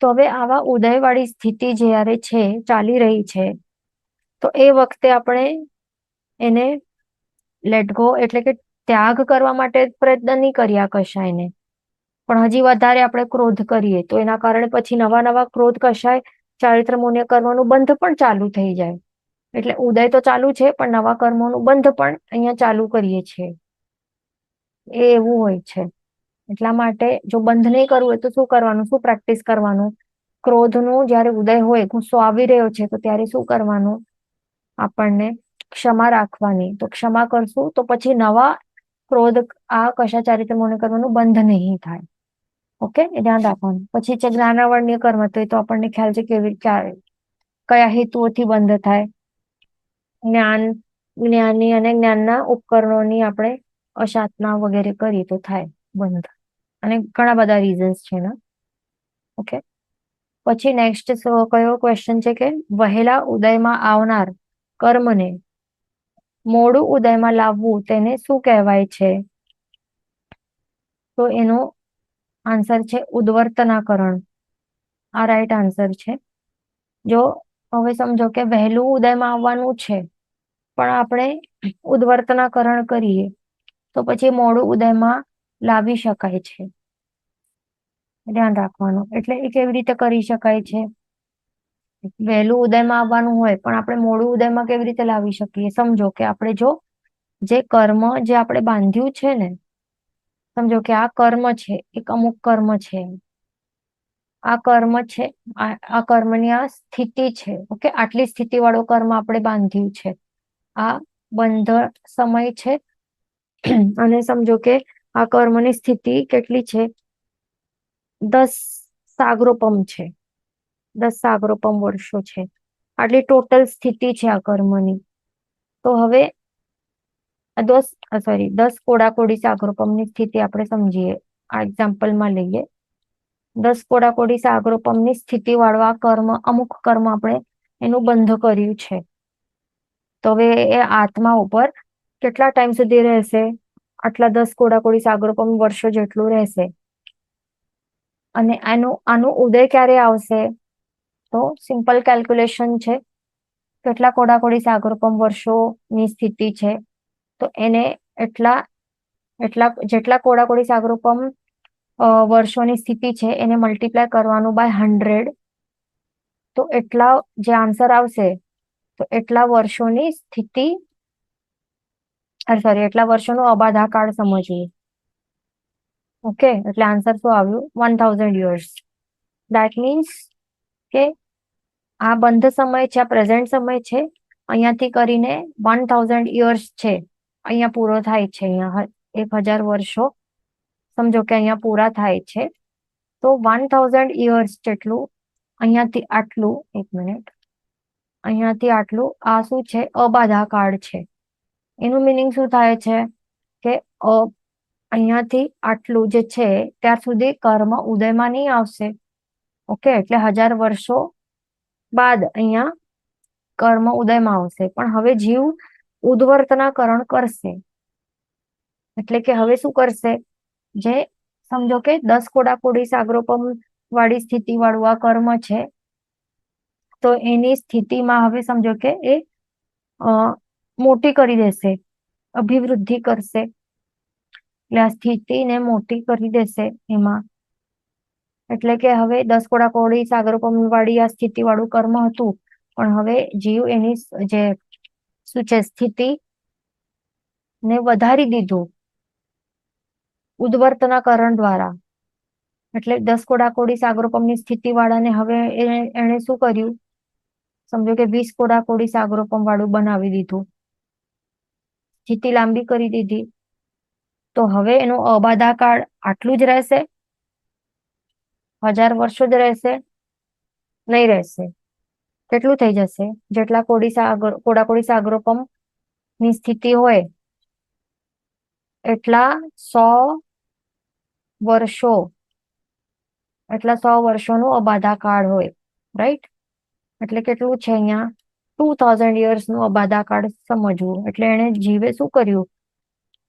તો હવે આવા ઉદયવાળી સ્થિતિ જ્યારે છે, ચાલી રહી છે, તો એ વખતે આપણે એને લેટગો એટલે કે ત્યાગ કરવા માટે પ્રયત્ન નહીં કર્યા કશાયને, પણ હજી વધારે આપણે ક્રોધ કરીએ તો એના કારણે પછી નવા નવા ક્રોધ કશાય ચારિત્ર મોહનીય કર્મનું બંધ પણ ચાલુ થઈ જાય. એટલે ઉદય તો ચાલુ છે, પણ નવા કર્મોનું બંધ પણ અહીંયા ચાલુ કરીએ છીએ. એ એવું હોય છે. એટલા માટે જો બંધ નહીં કરવું હોય તો શું કરવાનું? શું પ્રેક્ટિસ કરવાનું? ક્રોધનું જ્યારે ઉદય હોય, ગુસ્સો આવી રહ્યો છે, તો ત્યારે શું કરવાનું? આપણને ક્ષમા રાખવાની. તો ક્ષમા કરશું તો પછી નવા ક્રોધ આ કશા ચારિત્ર મોહનીય કર્મનું બંધ નહીં થાય. ઓકે, એ ધ્યાન રાખવાનું. પછી છે જ્ઞાનાવરણીય કર્મ, તો એ તો આપણને ખ્યાલ છે કયા હેતુઓથી બંધ થાય. જ્ઞાની અને જ્ઞાનના ઉપકરણોની આપણે અસાધના વગેરે કરીએ તો થાય બંધ. અને ઘણા બધા રીઝન્સ છે એના. ઓકે. પછી નેક્સ્ટ કયો ક્વેશ્ચન છે કે વહેલા ઉદયમાં આવનાર કર્મને મોડું ઉદયમાં લાવવું તેને શું કહેવાય છે? તો એનો આન્સર છે ઉદ્વર્તનાકરણ. આ રાઈટ આન્સર છે. જો હવે સમજો કે વહેલું ઉદયમાં આવવાનું છે પણ આપણે ઉદ્વર્તનાકરણ કરીએ તો પછી મોડું ઉદયમાં લાવી શકાય છે. ધ્યાન રાખવાનું. એટલે એ કેવી રીતે કરી શકાય છે? વહેલું ઉદયમાં આવવાનું હોય પણ આપણે મોડું ઉદયમાં કેવી રીતે લાવી શકીએ? સમજો કે આપણે જો જે કર્મ જે આપણે બાંધ્યું છે ને, સમજો કે આ કર્મ છે, એક અમુક કર્મ છે, આ કર્મ છે, આ કર્મની આ સ્થિતિ છે. ઓકે, આટલી સ્થિતિ વાળું કર્મ આપણે બાંધ્યું છે. આ બંધ સમય છે અને સમજો કે આ કર્મની સ્થિતિ કેટલી છે? 10 સાગરોપમ છે, 10 સાગરોપમ વર્ષો છે. આટલી ટોટલ સ્થિતિ છે આ કર્મની. તો હવે 10 કોડાકોડી સાગરોપમની સ્થિતિ આપણે સમજીએ. આ એક્ઝામ્પલમાં લઈએ. 10 કોડાકોડી સાગરોપમની સ્થિતિ વાળું આ કર્મ, અમુક કર્મ આપણે એનું બંધ કર્યું છે. તો હવે એ આત્મા ઉપર કેટલા ટાઈમ સુધી રહેશે? આટલા 10 કોડાકોડી સાગરોપમ વર્ષો જેટલું રહેશે. અને આનું ઉદય ક્યારે આવશે? તો સિમ્પલ કેલ્ક્યુલેશન છે. કેટલા કોડાકોડી સાગરોપમ વર્ષોની સ્થિતિ છે તો એને જેટલા કોડાકોડી સાગરોપમ વર્ષોની સ્થિતિ છે એને મલ્ટીપ્લાય કરવાનું બાય 100. તો એટલા જે આન્સર આવશે તો એટલા વર્ષોની સ્થિતિ, સોરી, એટલા વર્ષોનું અબાધાકાળ સમજવું. ઓકે, એટલે આન્સર શું આવ્યું? 1000 years. દેટ મીન્સ કે આ બંધ સમય છે, આ પ્રેઝન્ટ સમય છે, અહીંયાથી કરીને 1000 years છે, અહીંયા પૂરો થાય છે. અહીંયા 1000 વર્ષો સમજો કે અહીંયા પૂરા થાય છે. તો 1000 years જેટલું અહીંયાથી આટલું, એક મિનિટ, અહીંયાથી આટલું આ શું છે? અબાધા કાળ છે. એનું મિનિંગ શું થાય છે કે અહીંયાથી આટલું જે છે ત્યાર સુધી કર્મ ઉદયમાં નહીં આવશે. ઓકે, એટલે 1000 વર્ષો બાદ અહીંયા કર્મ ઉદયમાં આવશે. પણ હવે જીવ ઉદ્વર્તનાકરણ કરશે. એટલે કે હવે શું કરશે? જે સમજો કે 10 કોડાકોડી સાગરોપમ વાળી સ્થિતિ વાળું આ કર્મ છે તો એની સ્થિતિમાં હવે સમજો કે એ મોટી કરી દેશે, અભિવૃદ્ધિ કરશે. એટલે આ સ્થિતિને મોટી કરી દેશે એમાં. એટલે કે હવે 10 કોડાકોડી સાગરોપમ વાળી આ સ્થિતિ વાળું કર્મ હતું પણ હવે જીવ એની જે શું છે સ્થિતિ ને વધારી દીધું ઉદ્વર્તનાકરણ દ્વારા. એટલે 10 કોડાકોડી સાગરોપમની સ્થિતિ વાળાને હવે એને શું કર્યું? સમજો કે 20 કોડાકોડી સાગરોપમ વાળું બનાવી દીધું, સ્થિતિ લાંબી કરી દીધી. તો હવે એનું અબાધાકાળ આટલું જ રહેશે? 1000 વર્ષો જ રહેશે? નહીં રહેશે. કેટલું થઈ જશે? જેટલા કોડાકોડી સાગરોપમ ની સ્થિતિ હોય એટલા 100 વર્ષો, એટલા 100 વર્ષોનું અબાધાકાળ હોય. રાઈટ? એટલે કેટલું છે અહીંયા? 2000 years નું અબાધાકાળ સમજવું. એટલે એને જીવે શું કર્યું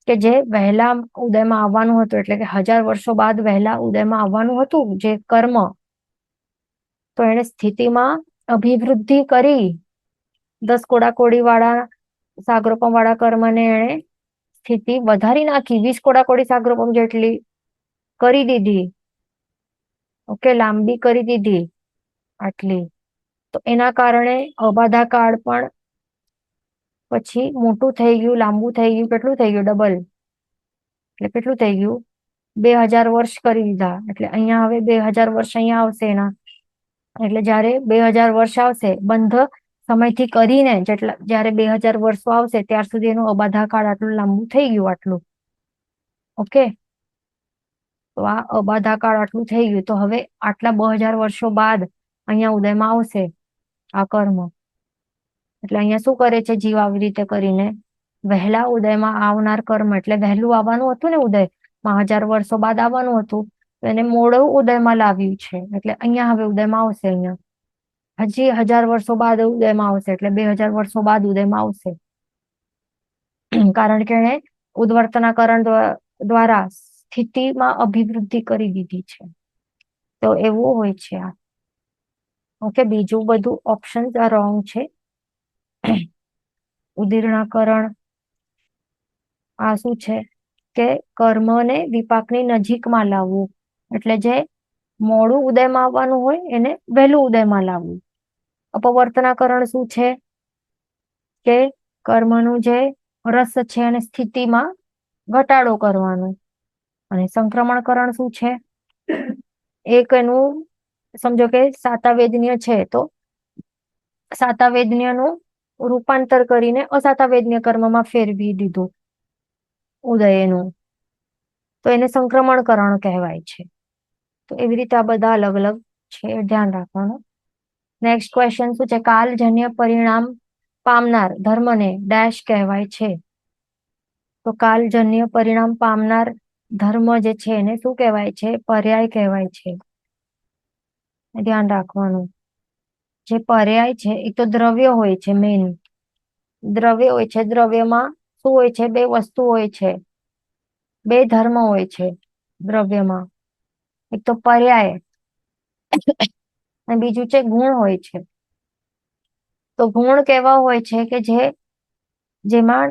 કે જે વહેલા ઉદયમાં આવવાનું હતું, એટલે કે 1000 વર્ષો બાદ વહેલા ઉદયમાં આવવાનું હતું જે કર્મ, તો એને સ્થિતિમાં અભિવૃદ્ધિ કરી 10 કોડાકોડી વાળા સાગરોપમ વાળા કર્મને એને સ્થિતિ વધારી નાખી, 20 કોડાકોડી સાગરોપમ જેટલી કરી દીધી. ઓકે, લાંબી કરી દીધી આટલી. તો એના કારણે અબાધાકાળ પણ પછી મોટું થઈ ગયું, લાંબુ થઈ ગયું. કેટલું થઈ ગયું? ડબલ. એટલે કેટલું થઈ ગયું? 2000 વર્ષ કરી દીધા. એટલે અહીંયા હવે 2000 વર્ષ અહીંયા આવશે એના. એટલે જયારે 2000 વર્ષ આવશે બંધ સમયથી કરીને, જયારે 2000 વર્ષો આવશે ત્યાર સુધી એનું અબાધાકાળ આટલું લાંબુ થઈ ગયું આટલું. ઓકે, તો આ અબાધાકાળ આટલું થઈ ગયું. તો હવે આટલા 2000 વર્ષો બાદ અહીંયા ઉદયમાં આવશે આ કર્મ. એટલે અહીંયા શું કરે છે જીવ? આવી રીતે કરીને વહેલા ઉદયમાં આવનાર કર્મ એટલે વહેલું આવવાનું હતું ને ઉદયમાં 1000 વર્ષો બાદ આવવાનું હતું, તો એને મોડું ઉદયમાં લાવ્યું છે એટલે અહીંયા હવે ઉદયમાં આવશે. અહીંયા હજી 1000 વર્ષો બાદ ઉદયમાં આવશે એટલે 2000 વર્ષો બાદ ઉદયમાં આવશે. કારણ કે એને ઉદ્વર્તનાકરણ દ્વારા સ્થિતિમાં અભિવૃદ્ધિ કરી દીધી છે. તો એવું હોય છે આ. ઓકે, બીજું બધું ઓપ્શન રોંગ છે. ઉદીર્ણાકરણ આ શું છે કે કર્મને વિપાકની નજીકમાં લાવવું, એટલે જે મોડું ઉદયમાં આવવાનું હોય એને વહેલું ઉદયમાં લાવવું. અપવર્તનાકરણ શું છે કે કર્મનું જે રસ છે અને સ્થિતિમાં ઘટાડો કરવાનો. અને સંક્રમણકરણ શું છે? એક એનું સમજો કે સાતાવેદનીય છે તો સાતાવેદનીયનું રૂપાંતર કરીને અસાતાવેદનીય કર્મમાં ફેરવી દીધું ઉદયનું, તો એને સંક્રમણકરણ કહેવાય છે. તો એવી રીતે આ બધા અલગ અલગ છે, ધ્યાન રાખવાનું. નેક્સ્ટ ક્વેશ્ચન શું છે? કાલજન્ય પરિણામ પામનાર ધર્મને ડેશ કહેવાય છે. તો કાલજન્ય પરિણામ પામનાર ધર્મ જે છે એને શું કહેવાય છે? પર્યાય કહેવાય છે. ધ્યાન રાખવાનું. જે પર્યાય છે એ તો દ્રવ્ય હોય છે, મેઇન દ્રવ્ય હોય છે. દ્રવ્યમાં શું હોય છે? બે વસ્તુ હોય છે, બે ધર્મ હોય છે દ્રવ્યમાં. એક તો પર્યાય અને બીજું છે ગુણ હોય છે. તો ગુણ કેવા હોય છે કે જેમાં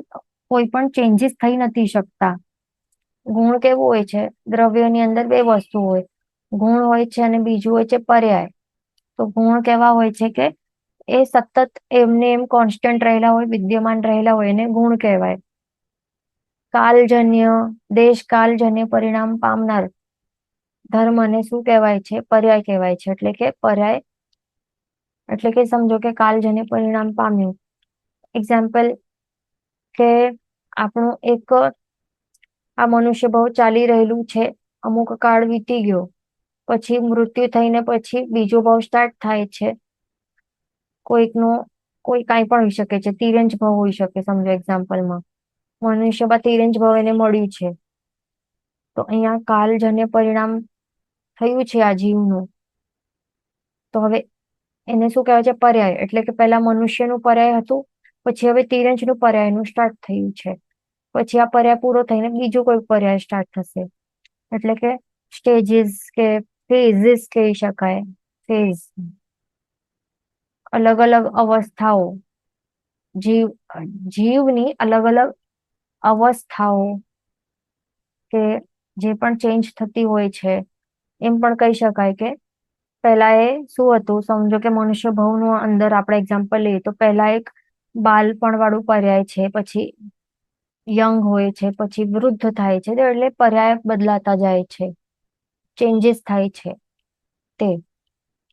કોઈ પણ ચેન્જીસ થઈ નથી શકતા. ગુણ કેવું હોય છે? દ્રવ્યોની અંદર બે વસ્તુ હોય, ગુણ હોય છે અને બીજું હોય છે પર્યાય. તો ગુણ કેવા હોય છે કે એ સતત એમને એમ કોન્સ્ટન્ટ રહેલા હોય, વિદ્યમાન રહેલા હોય, એને ગુણ કહેવાય. કાલજન્ય દેશ કાલજન્ય પરિણામ પામનાર ધર્મને શું કહેવાય છે? પર્યાય કહેવાય છે. એટલે કે પર્યાય એટલે કે સમજો કે કાલજન્ય પરિણામ પામ્યું. એક્ઝામ્પલ કે આપણું એક આ મનુષ્ય ભાવ ચાલી રહેલું છે, અમુક કાળ વીતી ગયો, પછી મૃત્યુ થઈને પછી બીજો ભાવ સ્ટાર્ટ થાય છે. કોઈકનું કોઈ કાંઈ પણ હોઈ શકે છે, તિર્યંજ ભાવ હોઈ શકે. સમજો એક્ઝામ્પલમાં મનુષ્યમાં તિર્યંજ ભાવ એને મળ્યું છે, તો અહીંયા કાલજન્ય પરિણામ થયું છે આ જીવનું. તો હવે એને શું કહેવાય છે? પર્યાય. એટલે કે પહેલા મનુષ્યનું પર્યાય હતું, પછી હવે તિર્યંજનું પર્યાયનું સ્ટાર્ટ થયું છે. પછી આ પર્યાય પૂરો થઈને બીજું કોઈ પર્યાય સ્ટાર્ટ થશે. એટલે કે સ્ટેજીસ કે ફેઝિસ કહી શકાય. ફેઝ, અલગ અલગ અવસ્થાઓ, જીવની અલગ અલગ અવસ્થાઓ કે જે પણ ચેન્જ થતી હોય છે. એમ પણ કહી શકાય કે પહેલા એ શું હતું? સમજો કે મનુષ્ય ભાવનું અંદર આપણે એક્ઝામ્પલ લઈએ તો પહેલા એક બાલપણ વાળું પર્યાય છે, પછી યંગ હોય છે, પછી વૃદ્ધ થાય છે. એટલે પર્યાય બદલાતા જાય છે, ચેન્જીસ થાય છે, તે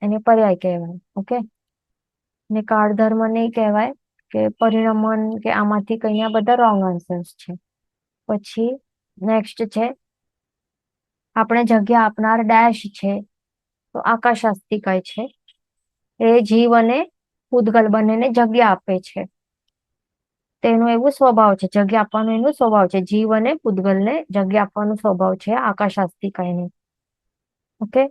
એને પર્યાય કહેવાય. ઓકે, ને કાળ ધર્મ નહીં કહેવાય કે પરિણમન કે આમાંથી કઈ આ બધા રોંગ આન્સર્સ છે. પછી નેક્સ્ટ છે આપણે જગ્યા આપનાર ડેશ છે. તો આકાશ આસ્તિકાય છે. એ જીવ અને પૂતગલ બંનેને જગ્યા આપે છે. તેનું એવું સ્વભાવ છે, જગ્યા આપવાનું એનું સ્વભાવ છે. જીવ અને પૂતગલને જગ્યા આપવાનો સ્વભાવ છે આકાશ આસ્તિકાયને. ઓકે,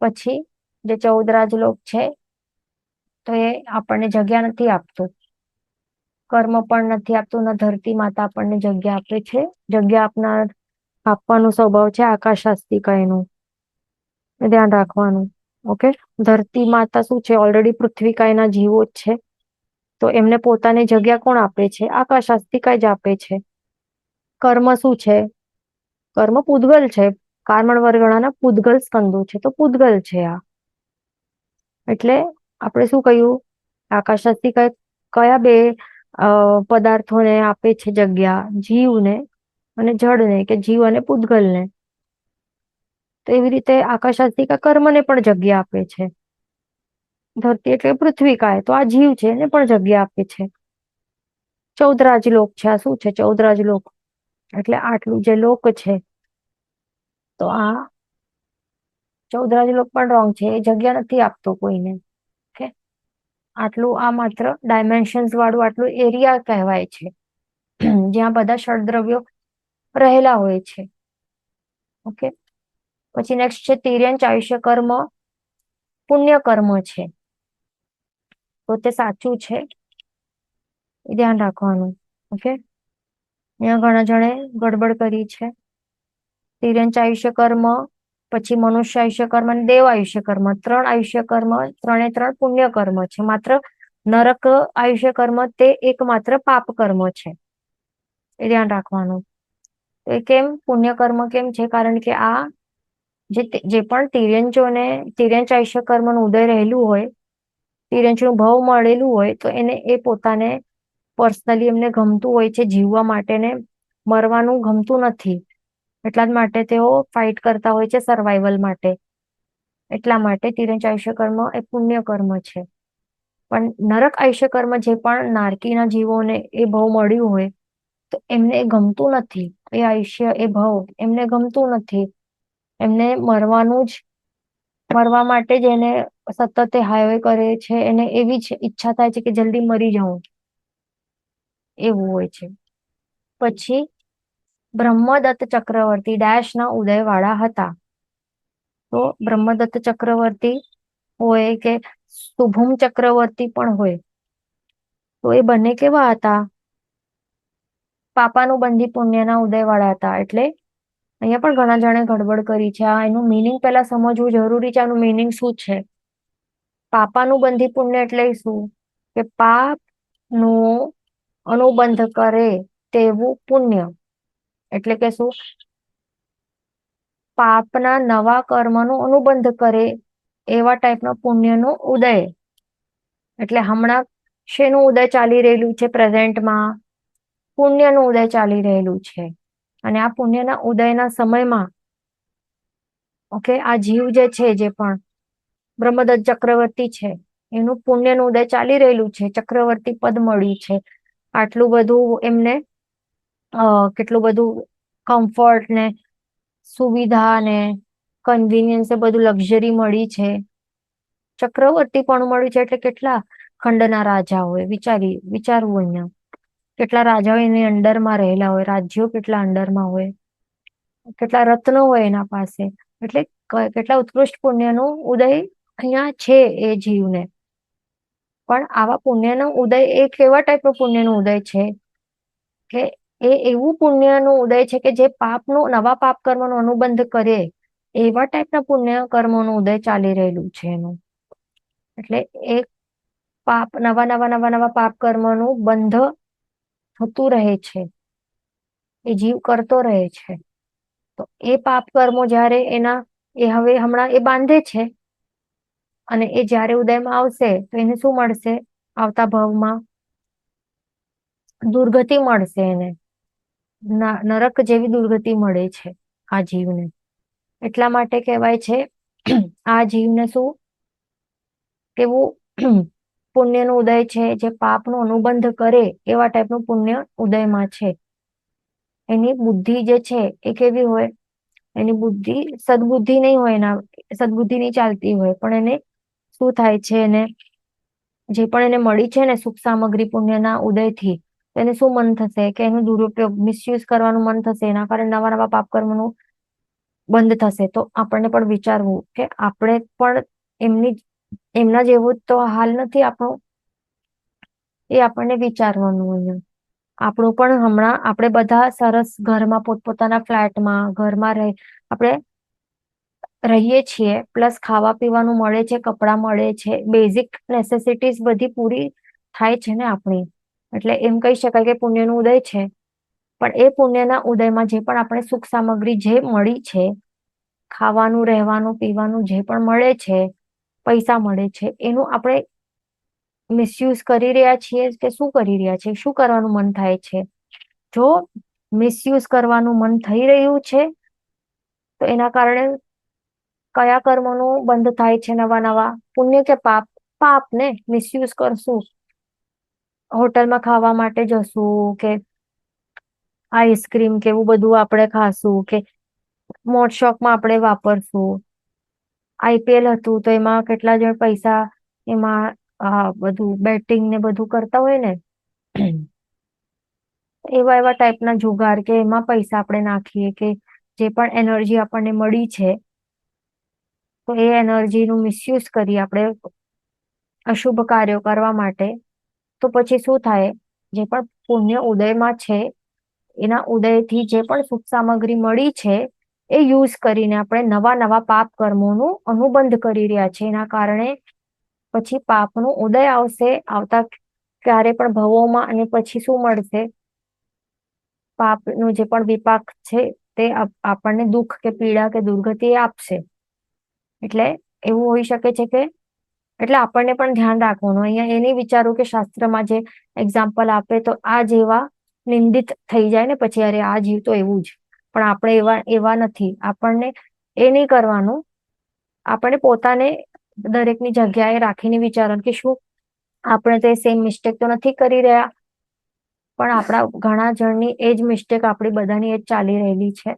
પછી જે 14 રાજલોક છે તો એ આપણને જગ્યા નથી આપતું, કર્મ પણ નથી આપતું, ન ધરતી માતા આપણને જગ્યા આપે છે. જગ્યા આપવાનો સ્વભાવ છે આકાશ આસ્તિકાયનું. ધ્યાન રાખવાનું. ઓકે, ધરતી માતા શું છે? ઓલરેડી પૃથ્વીકાયના જીવો જ છે, તો એમને પોતાની જગ્યા કોણ આપે છે? આકાશ આસ્તિકાય જ આપે છે. કર્મ શું છે? કર્મ પૂતગલ છે. કાર્મણ વર્ગણાના પૂતગલ સ્કંદો છે, તો પૂતગલ છે આ. એટલે આપણે શું કહ્યું? આકાશ આસ્તિકાય કયા બે પદાર્થોને આપે છે જગ્યા? જીવને અને જળને, કે જીવ અને પૂતગલને. તો એવી રીતે આકાશ આસ્તિકા કર્મને પણ જગ્યા આપે છે. ધરતી એટલે પૃથ્વીકાય, તો આ જીવ છે એને પણ જગ્યા આપે છે. 14 રાજલોક છે. આ શું છે? 14 રાજલોક એટલે આટલું જે લોક છે, તો આ 14 રાજલોક પણ રોંગ છે. એ જગ્યા નથી આપતો કોઈને. આટલું આ માત્ર ડાયમેન્શન્સ વાળું આટલું એરિયા કહેવાય છે. જ્યાં બધા ષડદ્રવ્યો રહેલા હોય છે. ઓકે, પછી નેક્સ્ટ છે તિર્યંચ આયુષ્ય કર્મ પુણ્ય કર્મ છે. તો તે સાચું છે, એ ધ્યાન રાખવાનું. ઓકે, અહીંયા ઘણા જણે ગડબડ કરી છે. તિર્યંચ આયુષ્ય કર્મ, પછી મનુષ્ય આયુષ્ય કર્મ અને દેવ આયુષ્ય કર્મ, 3 આયુષ્ય કર્મ, 3 પુણ્ય કર્મ છે. માત્ર નરક આયુષ્ય કર્મ તે એકમાત્ર પાપ કર્મ છે, એ ધ્યાન રાખવાનું. તો એ કેમ પુણ્ય કર્મ કેમ છે? કારણ કે આ જે પણ તિર્યંચ આયુષ્ય કર્મનું ઉદય રહેલું હોય, તિર્યંચનું ભાવ મળેલું હોય, તો એને એ પોતાને પર્સનલી એમને ગમતું હોય છે જીવવા માટે ને મરવાનું ગમતું નથી. એટલા જ માટે તેઓ ફાઇટ કરતા હોય છે સર્વાઈવલ માટે. એટલા માટે તિર્યંચ આયુષ્ય કર્મ એ પુણ્ય કર્મ છે. પણ નરક આયુષ્ય કર્મ જે પણ નારકીના જીવોને એ ભાવ મળ્યું હોય, તો એમને એ ગમતું નથી. એ આયુષ્ય, એ ભાવ એમને ગમતું નથી. એમને મરવા માટે જ એને સતત હાઈવે કરે છે. એને એવી જ ઈચ્છા થાય છે કે જલ્દી મરી જાઉં, એવું હોય છે. પછી બ્રહ્મદત્ત ચક્રવર્તી ડેશના ઉદયવાળા હતા. તો બ્રહ્મદત્ત ચક્રવર્તી હોય કે શુભમ ચક્રવર્તી પણ હોય, તો એ બંને કેવા હતા? પાપાનું બંધી પુણ્યના ઉદયવાળા હતા. એટલે અહીંયા પણ ઘણા જણે ગડબડ કરી છે. આ એનું મિનિંગ પહેલા સમજવું જરૂરી છે. આનું મિનિંગ શું છે? પાપાનું બંધી પુણ્ય એટલે શું? કે પાપ નો અનુબંધ કરે તેવું પુણ્ય. એટલે કે શું? પાપના નવા કર્મનો અનુબંધ કરે એવા ટાઈપના પુણ્યનો ઉદય. એટલે હમણાં શેનું ઉદય ચાલી રહેલું છે? પ્રેઝન્ટમાં પુણ્યનું ઉદય ચાલી રહેલું છે. અને આ પુણ્યના ઉદયના સમયમાં, ઓકે, આ જીવ જે છે, જે પણ બ્રહ્મદત્ત ચક્રવર્તી છે, એનું પુણ્યનું ઉદય ચાલી રહેલું છે. ચક્રવર્તી પદ મળ્યું છે. આટલું બધું એમને કેટલું બધું કમ્ફર્ટ ને સુવિધા ને કન્વીનિયન્સ એ બધું લક્ઝરી મળી છે. ચક્રવર્તી પણ મળ્યું છે. એટલે કેટલા ખંડના રાજા હોય, વિચારવું અહીંયા. કેટલા રાજાઓ એની અંડરમાં રહેલા હોય, રાજ્યો કેટલા અંડરમાં હોય, કેટલા રત્નો હોય એના પાસે. એટલે કેટલા ઉત્કૃષ્ટ પુણ્યનો ઉદય અહીંયા છે એ જીવને. પણ આવા પુણ્યનો ઉદય એ કેવા ટાઈપનો પુણ્યનો ઉદય છે? કે એ એવું પુણ્યનું ઉદય છે કે જે નવા પાપ કર્મનો અનુબંધ કરે એવા ટાઈપના પુણ્ય કર્મોનું ઉદય ચાલી રહેલું છે એનું. એટલે એક નવા પાપ કર્મનું બંધ થતું રહે છે, એ જીવ કરતો રહે છે. તો એ પાપ કર્મો જ્યારે હવે હમણાં એ બાંધે છે, અને એ જ્યારે ઉદયમાં આવશે તો એને શું મળશે? આવતા ભાવમાં દુર્ગતિ મળશે એને. નરક જેવી દુર્ગતિ મળે છે આ જીવને. એટલા માટે કહેવાય છે આ જીવને શું કેવું પુણ્યનો ઉદય છે, જે પાપનો અનુબંધ કરે એવા ટાઈપનું પુણ્ય ઉદયમાં છે. એની બુદ્ધિ જે છે એ કેવી હોય? એની બુદ્ધિ સદબુદ્ધિ નહીં હોય, સદબુદ્ધિ નહીં ચાલતી હોય, પણ એને શું થાય છે? એને જે પણ એને મળી છે ને સુખ સામગ્રી પુણ્યના ઉદયથી, એને શું મન થશે? કે એનો દુરુપયોગ, મિસયુઝ કરવાનું મન થશે. એના કારણે નવા પાપ કર્મનું બંધ થશે. તો આપણને પણ વિચારવું કે આપણે પણ એમના જેવો તો હાલ નથી આપણો, એ આપણને વિચારવાનું. અહીંયા આપણું પણ હમણાં આપણે બધા સરસ ઘરમાં પોતપોતાના ફ્લેટમાં ઘરમાં આપણે રહીએ છીએ, પ્લસ ખાવા પીવાનું મળે છે, કપડાં મળે છે, બેઝિક નેસેસિટીઝ બધી પૂરી થાય છે ને આપણી. એટલે એમ કહી શકાય કે પુણ્યનું ઉદય છે. પણ એ પુણ્યના ઉદયમાં જે પણ આપણે સુખ સામગ્રી જે મળી છે, ખાવાનું, રહેવાનું, પીવાનું જે પણ મળે છે, પૈસા મળે છે, એનું આપણે મિસયુઝ કરી રહ્યા છીએ કે શું કરી રહ્યા છીએ? શું કરવાનું મન થાય છે? જો મિસયુઝ કરવાનું મન થઈ રહ્યું છે, તો એના કારણે કયા કર્મોનું બંધ થાય છે? નવા પુણ્ય કે પાપ? પાપ ને. મિસયુઝ કરશું, હોટલમાં ખાવા માટે જશું, કે આઈસ્ક્રીમ કે એવું બધું આપણે ખાશું, કે મોજ શોખમાં આપણે વાપરશું. IPL હતું તો એમાં કેટલા જણ પૈસા એમાં બધું બેટિંગ ને બધું કરતા હોય ને, એવા એવા ટાઈપના જુગાર કે એમાં પૈસા આપણે નાખીએ કે જે પણ એનર્જી આપણને મળી છે તો એ એનર્જીનું મિસયુઝ કરી આપણે અશુભ કાર્યો કરવા માટે, તો પછી શું થાય, જે પણ પુણ્ય ઉદયમાં છે એના ઉદયથી જે પણ સુખ સામગ્રી મળી છે એ યુઝ કરીને આપણે નવા નવા પાપ કર્મોનું અનુબંધ કરી રહ્યા છે. એના કારણે પછી પાપનો ઉદય આવશે આવતા ક્યારે પણ ભવોમાં, અને પછી શું મળશે, પાપનું જે પણ વિપાક છે તે આપણને દુઃખ કે પીડા કે દુર્ગતિ આપશે. એટલે એવું હોઈ શકે છે કે એટલે આપણને પણ ધ્યાન રાખવાનું. અહીંયા એ નહીં વિચારવું કે શાસ્ત્રમાં જે એક્ઝામ્પલ આપે તો આ જેવા નિંદિત થઈ જાય ને પછી અરે આ જીવ તો એવું જ, પણ આપણે એવા એવા નથી. આપણને એ નહીં કરવાનું. આપણે પોતાને દરેકની જગ્યાએ રાખીને વિચારવાનું કે શું આપણે તો સેમ મિસ્ટેક તો નથી કરી રહ્યા, પણ આપણા ઘણા જણની એ જ મિસ્ટેક આપણી બધાની એ જ ચાલી રહેલી છે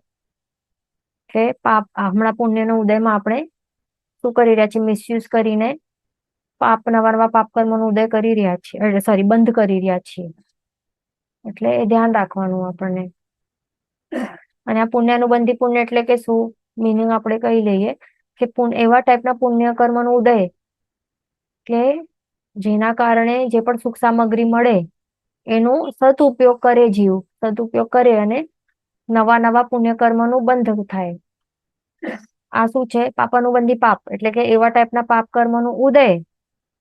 કે પાપ હમણાં પુણ્યના ઉદયમાં આપણે શું કરી રહ્યા છીએ, મિસયુઝ કરીને પાપ નવા નવા પાપ કર્મોનો ઉદય કરી રહ્યા છીએ, સોરી બંધ કરી રહ્યા છીએ. એટલે એ ધ્યાન રાખવાનું આપણને. અને આ પુણ્યાનુબંધી પુણ્ય એટલે કે શું મિનિંગ આપણે કહી લઈએ કે એવા ટાઈપના પુણ્ય કર્મનો ઉદય કે જેના કારણે જે પણ સુખ સામગ્રી મળે એનો સદુપયોગ કરે જીવ, સદુપયોગ કરે અને નવા નવા પુણ્ય કર્મનું બંધ થાય. આ શું છે, પાપાનુબંધી પાપ એટલે કે એવા ટાઈપના પાપ કર્મનું ઉદય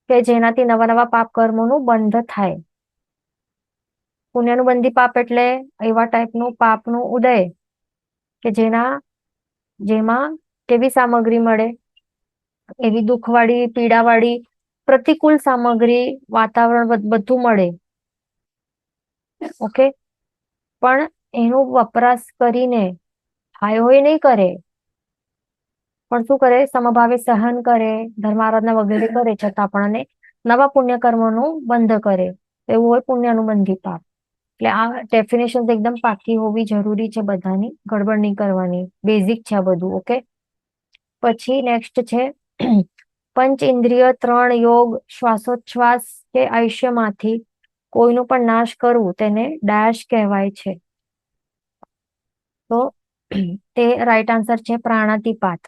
કે જેનાથી નવા નવા પાપ કર્મોનું બંધ થાય. પુણ્યાનુબંધી પાપ એટલે એવા ટાઈપનું પાપનું ઉદય કે જેમાં કેવી સામગ્રી મળે, એવી દુઃખવાળી, પીડાવાળી, પ્રતિકૂળ સામગ્રી, વાતાવરણ બધું મળે. ઓકે, પણ એનો વપરાશ કરીને હાય હોય નહીં કરે, પણ શું કરે, સમભાવે સહન કરે, ધર્મારાધના વગેરે કરે, છતાં પણ નવા પુણ્ય કર્મોનું બંધ કરે, એવું હોય પુણ્યાનુબંધી પાપ. એટલે આ ડેફિનેશન એકદમ પાકી હોવી જરૂરી છે બધાની, ગડબડ નહીં કરવાની, બેઝિક છે આ બધું. ઓકે, પછી નેક્સ્ટ છે પંચ ઇન્દ્રિય, 3 યોગ, શ્વાસોચ્છ્વાસ કે આયુષ્યમાંથી કોઈનું પણ નાશ કરવું તેને ડેશ કહેવાય છે. તો તે રાઈટ આન્સર છે પ્રાણાતિપાત.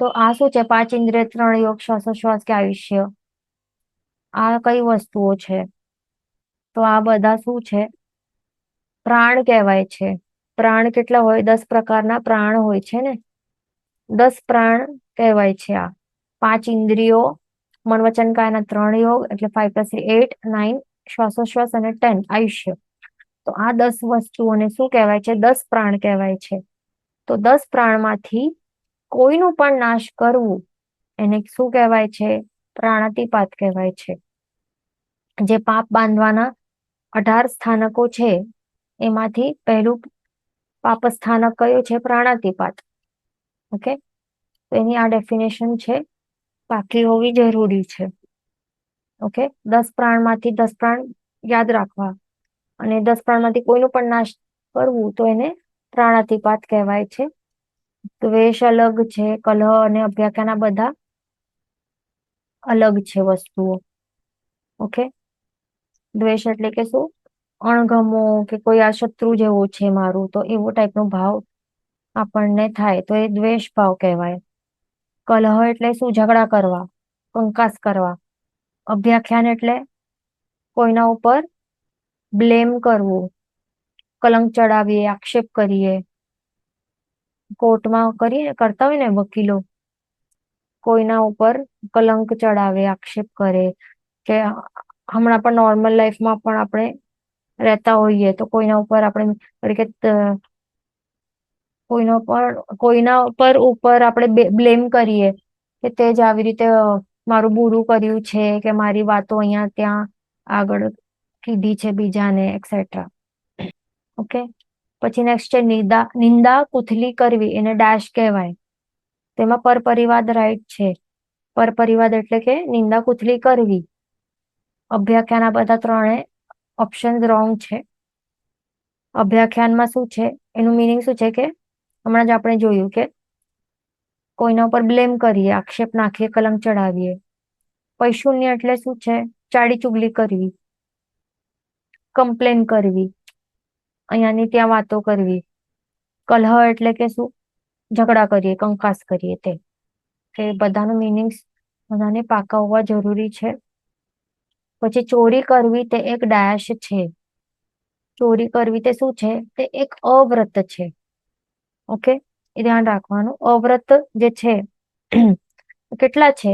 તો આ શું છે, 5 ઇન્દ્રિય, 3 યોગ, શ્વાસોચ્છ્વાસ કે આયુષ્ય, આ કઈ વસ્તુઓ છે? તો આ બધા શું છે, પ્રાણ કહેવાય છે. પ્રાણ કેટલા હોય? 10 પ્રકારના પ્રાણ હોય છે ને, 10 પ્રાણ કહેવાય છે આ. 5 ઇન્દ્રિયો, મન વચન કાયના 3 યોગ એટલે 5 + 3 8, 9 શ્વાસોશ્વાસ અને 10 આયુષ્ય. તો આ 10 વસ્તુઓને શું કહેવાય છે? 10 પ્રાણ કહેવાય છે. તો 10 પ્રાણમાંથી કોઈનું પણ નાશ કરવું એને શું કહેવાય છે? પ્રાણાતિપાત કહેવાય છે. જે પાપ બાંધવાના 18 સ્થાનકો છે એમાંથી પહેલું પાપ સ્થાનક કયું છે? પ્રાણાતિપાત. ઓકે, તો એની આ ડેફિનેશન છે, પાકી હોવી જરૂરી છે. ઓકે, 10 પ્રાણમાંથી 10 પ્રાણ યાદ રાખવા, અને 10 પ્રાણમાંથી કોઈનું પણ નાશ કરવું તો એને પ્રાણાતિપાત કહેવાય છે. દ્વેષ અલગ છે, કલહ અને અભ્યાખ્યાન આ બધા અલગ છે વસ્તુઓ. ઓકે, દ્વેષ એટલે કે શું? અણગમો કે કોઈ આ શત્રુ જેવો છે મારું, તો એવો ટાઈપનો ભાવ આપણને થાય તો એ દ્વેષ ભાવ કહેવાય. કલહ એટલે શું? ઝઘડા કરવા, કંકાસ કરવા. અભ્યાખ્યાન એટલે કોઈના ઉપર બ્લેમ કરવું, કલંક ચડાવીએ, આક્ષેપ કરીએ. કોર્ટમાં કરતા હોય ને વકીલો, કોઈના ઉપર કલંક ચડાવે, આક્ષેપ કરે, કે હમણાં પણ નોર્મલ લાઈફમાં પણ આપણે રહેતા હોઈએ તો કોઈના ઉપર આપણે કોઈના ઉપર આપણે બ્લેમ કરીએ કે તે જ આવી રીતે મારું બુરું કર્યું છે, કે મારી વાતો અહીંયા ત્યાં આગળ કીધી છે બીજાને, એક્સેટ્રા. ઓકે, પછી નેક્સ્ટ છે નિંદા કુથલી કરવી, એને ડેશ કહેવાય. તેમાં પરપરિવાદ રાઈટ છે. પરપરિવાદ એટલે કે નિંદા કુથલી કરવી. અભ્યાખ્યાન આ બધા 3 ઓપ્શન રોંગ છે. અભ્યાખ્યાનમાં શું છે, એનું મિનિંગ શું છે કે હમણાં જ આપણે જોયું કે કોઈના ઉપર બ્લેમ કરીએ, આક્ષેપ નાખીએ, કલંક ચડાવીએ. પૈશુન્ય એટલે શું છે? ચાડી ચુગલી કરવી, કમ્પ્લેન કરવી. અહીંયાની ત્યાં વાતો કરવી. કલહ એટલે કે શું? ઝઘડા કરીએ, કંકાસ કરીએ તે. કે બધાનું મિનિંગ્સ બધાને પાકા હોવા જરૂરી છે. પછી ચોરી કરવી તે એક ડેશ છે. ચોરી કરવી તે શું છે? તે એક અવ્રત છે. ઓકે, એ ધ્યાન રાખવાનું. અવ્રત જે છે કેટલા છે?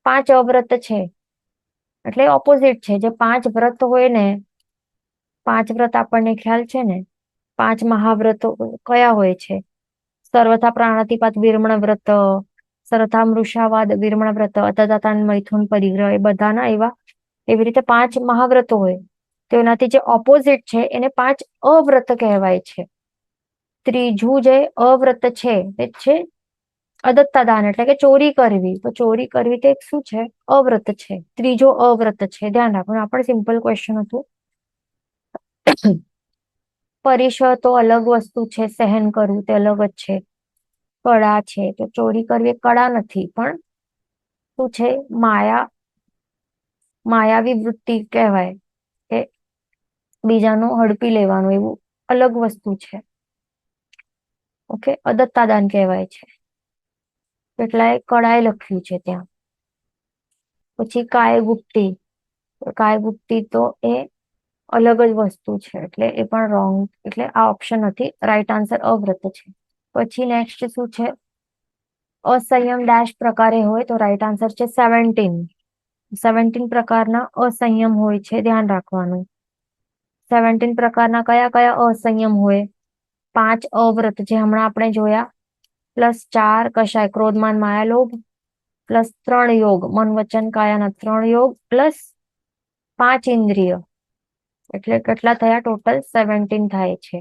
5 અવ્રત છે. એટલે ઓપોઝિટ છે. જે 5 વ્રત હોય ને, 5 વ્રત આપણને ખ્યાલ છે ને, 5 મહાવ્રતો કયા હોય છે? સર્વથા પ્રાણાતિપાત વિરમણ વ્રત, સર્વથા મૃષાવાદ વિરમણ વ્રત, અતદાતાન મૈથુન પરિગ્રહ, એ બધાના એવા એવી રીતે 5 મહાવ્રતો હોય. તો એનાથી જે ઓપોઝિટ છે એને 5 અવ્રત કહેવાય છે. ત્રીજું જે અવ્રત છે તે છે અદત્તા દાન, એટલે કે ચોરી કરવી. તો ચોરી કરવી તે શું છે? અવ્રત છે. ત્રીજો અવ્રત છે. ધ્યાન રાખવાનું. આપણે સિમ્પલ ક્વેશ્ચન હતું. પરિશ તો અલગ વસ્તુ છે, સહન કરવું તે અલગ જ છે. કળા છે, તો ચોરી કરવી એ કળા નથી, પણ શું છે? માયાવી વૃત્તિ કહેવાય, કે બીજાનું હડપી લેવાનું, એવું અલગ વસ્તુ છે. ઓકે, અદત્તા દાન કહેવાય છે. કેટલાય કળાએ લખ્યું છે ત્યાં. પછી કાયગુપ્તી. કાયગુપ્તી તો એ અલગ જ વસ્તુ છે, એટલે એ પણ રોંગ. એટલે આ ઓપ્શન નથી. રાઈટ આન્સર અવ્રત છે. પછી નેક્સ્ટ શું છે? અસંયમ ડેશ પ્રકારે હોય, તો રાઈટ આન્સર છે 17. 17 પ્રકારના અસંયમ હોય છે. ધ્યાન રાખવાનું. 17 પ્રકારના કયા કયા અસંયમ હોય? 5 અવ્રત જે હમણાં આપણે જોયા, +4 કશાય ક્રોધમાન માયા લોભ, +3 યોગ મન વચન કાયાના 3 યોગ, +5 ઇન્દ્રિય, એટલે કેટલા થયા? ટોટલ 17 થાય છે.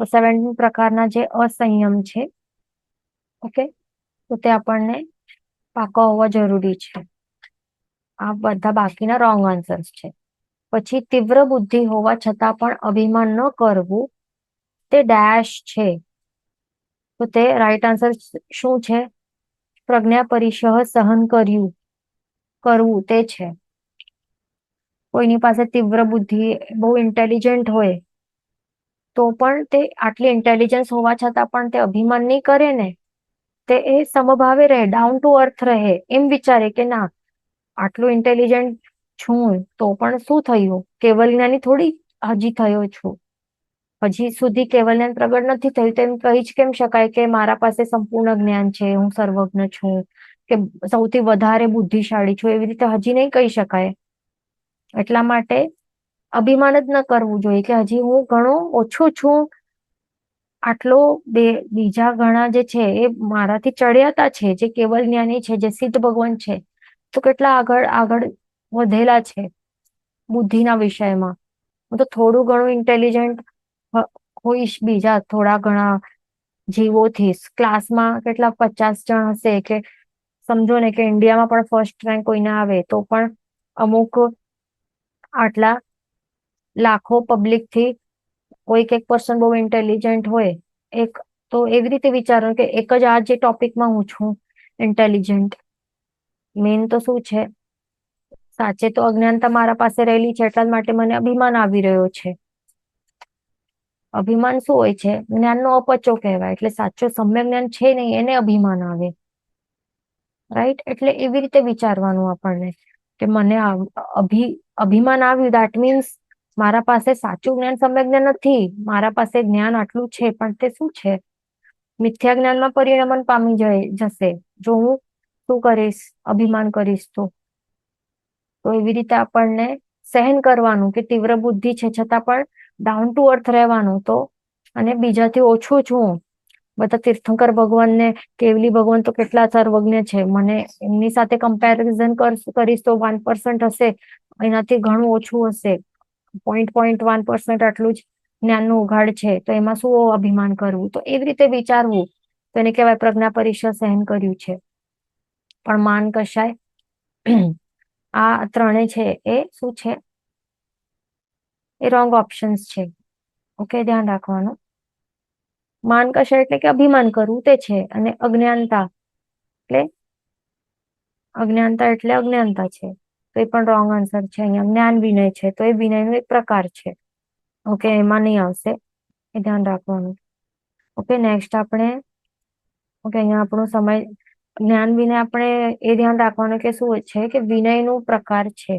તો 17 પ્રકારના જે અસંયમ છે, ઓકે, તો તે આપણને પાકા હોવા જરૂરી છે. આ બધા બાકીના રોંગ આન્સર્સ છે. પછી તીવ્ર બુદ્ધિ હોવા છતાં પણ અભિમાન ન કરવું તે ડેશ છે. તો તે રાઈટ આન્સર શું છે? પ્રજ્ઞા પરિશહ સહન કરવું તે છે. કોઈની પાસે તીવ્ર બુદ્ધિ, બહુ ઇન્ટેલિજન્ટ હોય, તો પણ તે આટલી ઇન્ટેલિજન્સ હોવા છતાં પણ તે અભિમાન નહીં કરે ને. તે એ સમભાવે રહે, ડાઉન ટુ અર્થ રહે, એમ વિચારે કે ના, આટલું ઇન્ટેલિજન્ટ છું તો પણ શું થયું? કેવલ જ્ઞાની થોડી હજી થયો છું. હજી સુધી કેવલ જ્ઞાન પ્રગટ નથી થયું, તેમ કહી જ કેમ શકાય કે મારા પાસે સંપૂર્ણ જ્ઞાન છે, હું સર્વજ્ઞ છું, કે સૌથી વધારે બુદ્ધિશાળી છું? એવી રીતે હજી નહીં કહી શકાય. એટલા માટે અભિમાન જ ન કરવું જોઈએ કે હજી હું ઘણો ઓછો છું. આટલો બીજા ઘણા જે છે એ મારાથી ચડિયાતા છે, જે કેવલ જ્ઞાની છે, જે સિદ્ધ ભગવાન છે, તો કેટલા આગળ આગળ વધેલા છે બુદ્ધિના વિષયમાં. હું તો થોડું ઘણું ઇન્ટેલિજન્ટ હોઈશ બીજા થોડા ઘણા જીવોથી. ક્લાસમાં કેટલા 50 જણ હશે, કે સમજો ને કે ઇન્ડિયામાં પણ ફર્સ્ટ રેન્ક કોઈને આવે, તો પણ અમુક આટલા લાખો પબ્લિક થી કોઈક એક પર્સન બહુ ઇન્ટેલિજન્ટ હોય. એક તો એવી રીતે વિચારો કે એક જ આ જે ટોપિકમાં હું છું ઇન્ટેલિજન્ટ. મેન તો શું છે? સાચે તો અજ્ઞાનતા મારા પાસે રહેલી છે, એટલા માટે મને અભિમાન આવી રહ્યો છે. અભિમાન શું હોય છે? જ્ઞાનનો અપચો કહેવાય. એટલે સાચો સમ્યક જ્ઞાન છે નહીં, એને અભિમાન આવે. રાઈટ? એટલે એવી રીતે વિચારવાનું આપણને, કે મને અભિમાન આવ્યું, દેટ મીન્સ મારા પાસે સાચું જ્ઞાન સમ્યક જ્ઞાન નથી. મારા પાસે જ્ઞાન આટલું છે, પણ તે શું છે? મિથ્યા જ્ઞાનમાં પરિણમન પામી જશે જો હું શું કરીશ? અભિમાન કરીશ તો. એવી રીતે આપણને સહન કરવાનું, કે તીવ્ર બુદ્ધિ છે છતાં પણ ડાઉન ટુ અર્થ રહેવાનું. તો અને બીજાથી ઓછું છું. બધા તીર્થંકર ભગવાનને, કેવલી ભગવાન તો કેટલા સર્વજ્ઞ છે, મને એમની સાથે કમ્પેરિઝન કરીશ તો 1% હશે, એનાથી ઘણું ઓછું હશે. 0.1% આટલું જ જ્ઞાનનું ઉઘાડ છે, તો એમાં શું અભિમાન કરવું? તો એવી રીતે વિચારવું. તો એને કહેવાય પ્રજ્ઞા પરિષદ સહન કર્યું છે. પણ માન કશાય આ ત્રણે છે એ શું છે? એ રોંગ ઓપ્શન્સ છે. ઓકે, ધ્યાન રાખવાનું. માન કશાય એટલે કે અભિમાન કરવું તે છે, અને અજ્ઞાનતા એટલે અજ્ઞાનતા છે, તો એ પણ રોંગ આન્સર છે. અહીંયા જ્ઞાન વિનય છે, તો એ વિનયનો એક પ્રકાર છે. ઓકે, એમાં નહીં આવશે, એ ધ્યાન રાખવાનું. ઓકે, નેક્સ્ટ આપણે ઓકે અહીંયા આપણો સમય જ્ઞાન વિનય આપણે એ ધ્યાન રાખવાનું કે શું છે કે વિનયનું પ્રકાર છે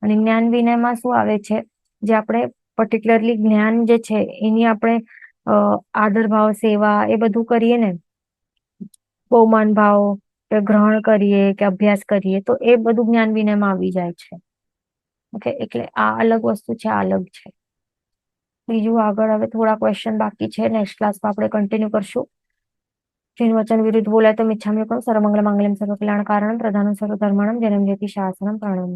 અને જ્ઞાન વિનયમાં શું આવે છે, જે આપણે પર્ટિક્યુલરલી જ્ઞાન જે છે એની આપણે આદર ભાવ સેવા એ બધું કરીએ ને, બહુમાન ભાવ કે ગ્રહણ કરીએ કે અભ્યાસ કરીએ તો એ બધું જ્ઞાન વિનયમાં આવી જાય છે. ઓકે, એટલે આ અલગ વસ્તુ છે, આ અલગ છે. બીજું આગળ હવે થોડા ક્વેશ્ચન બાકી છે, નેક્સ્ટ ક્લાસમાં આપણે કન્ટિન્યુ કરશું. જેનું વચન વિરુદ્ધ બોલાય તો મિચ્છામી કરું સર્વમંગલ માંગલ્યમ સર્વ કલ્યાણ કારણમ પ્રધાનમ સર્વ ધર્માણમ જનમ જ્યોતિ શાસનમ પ્રણમ.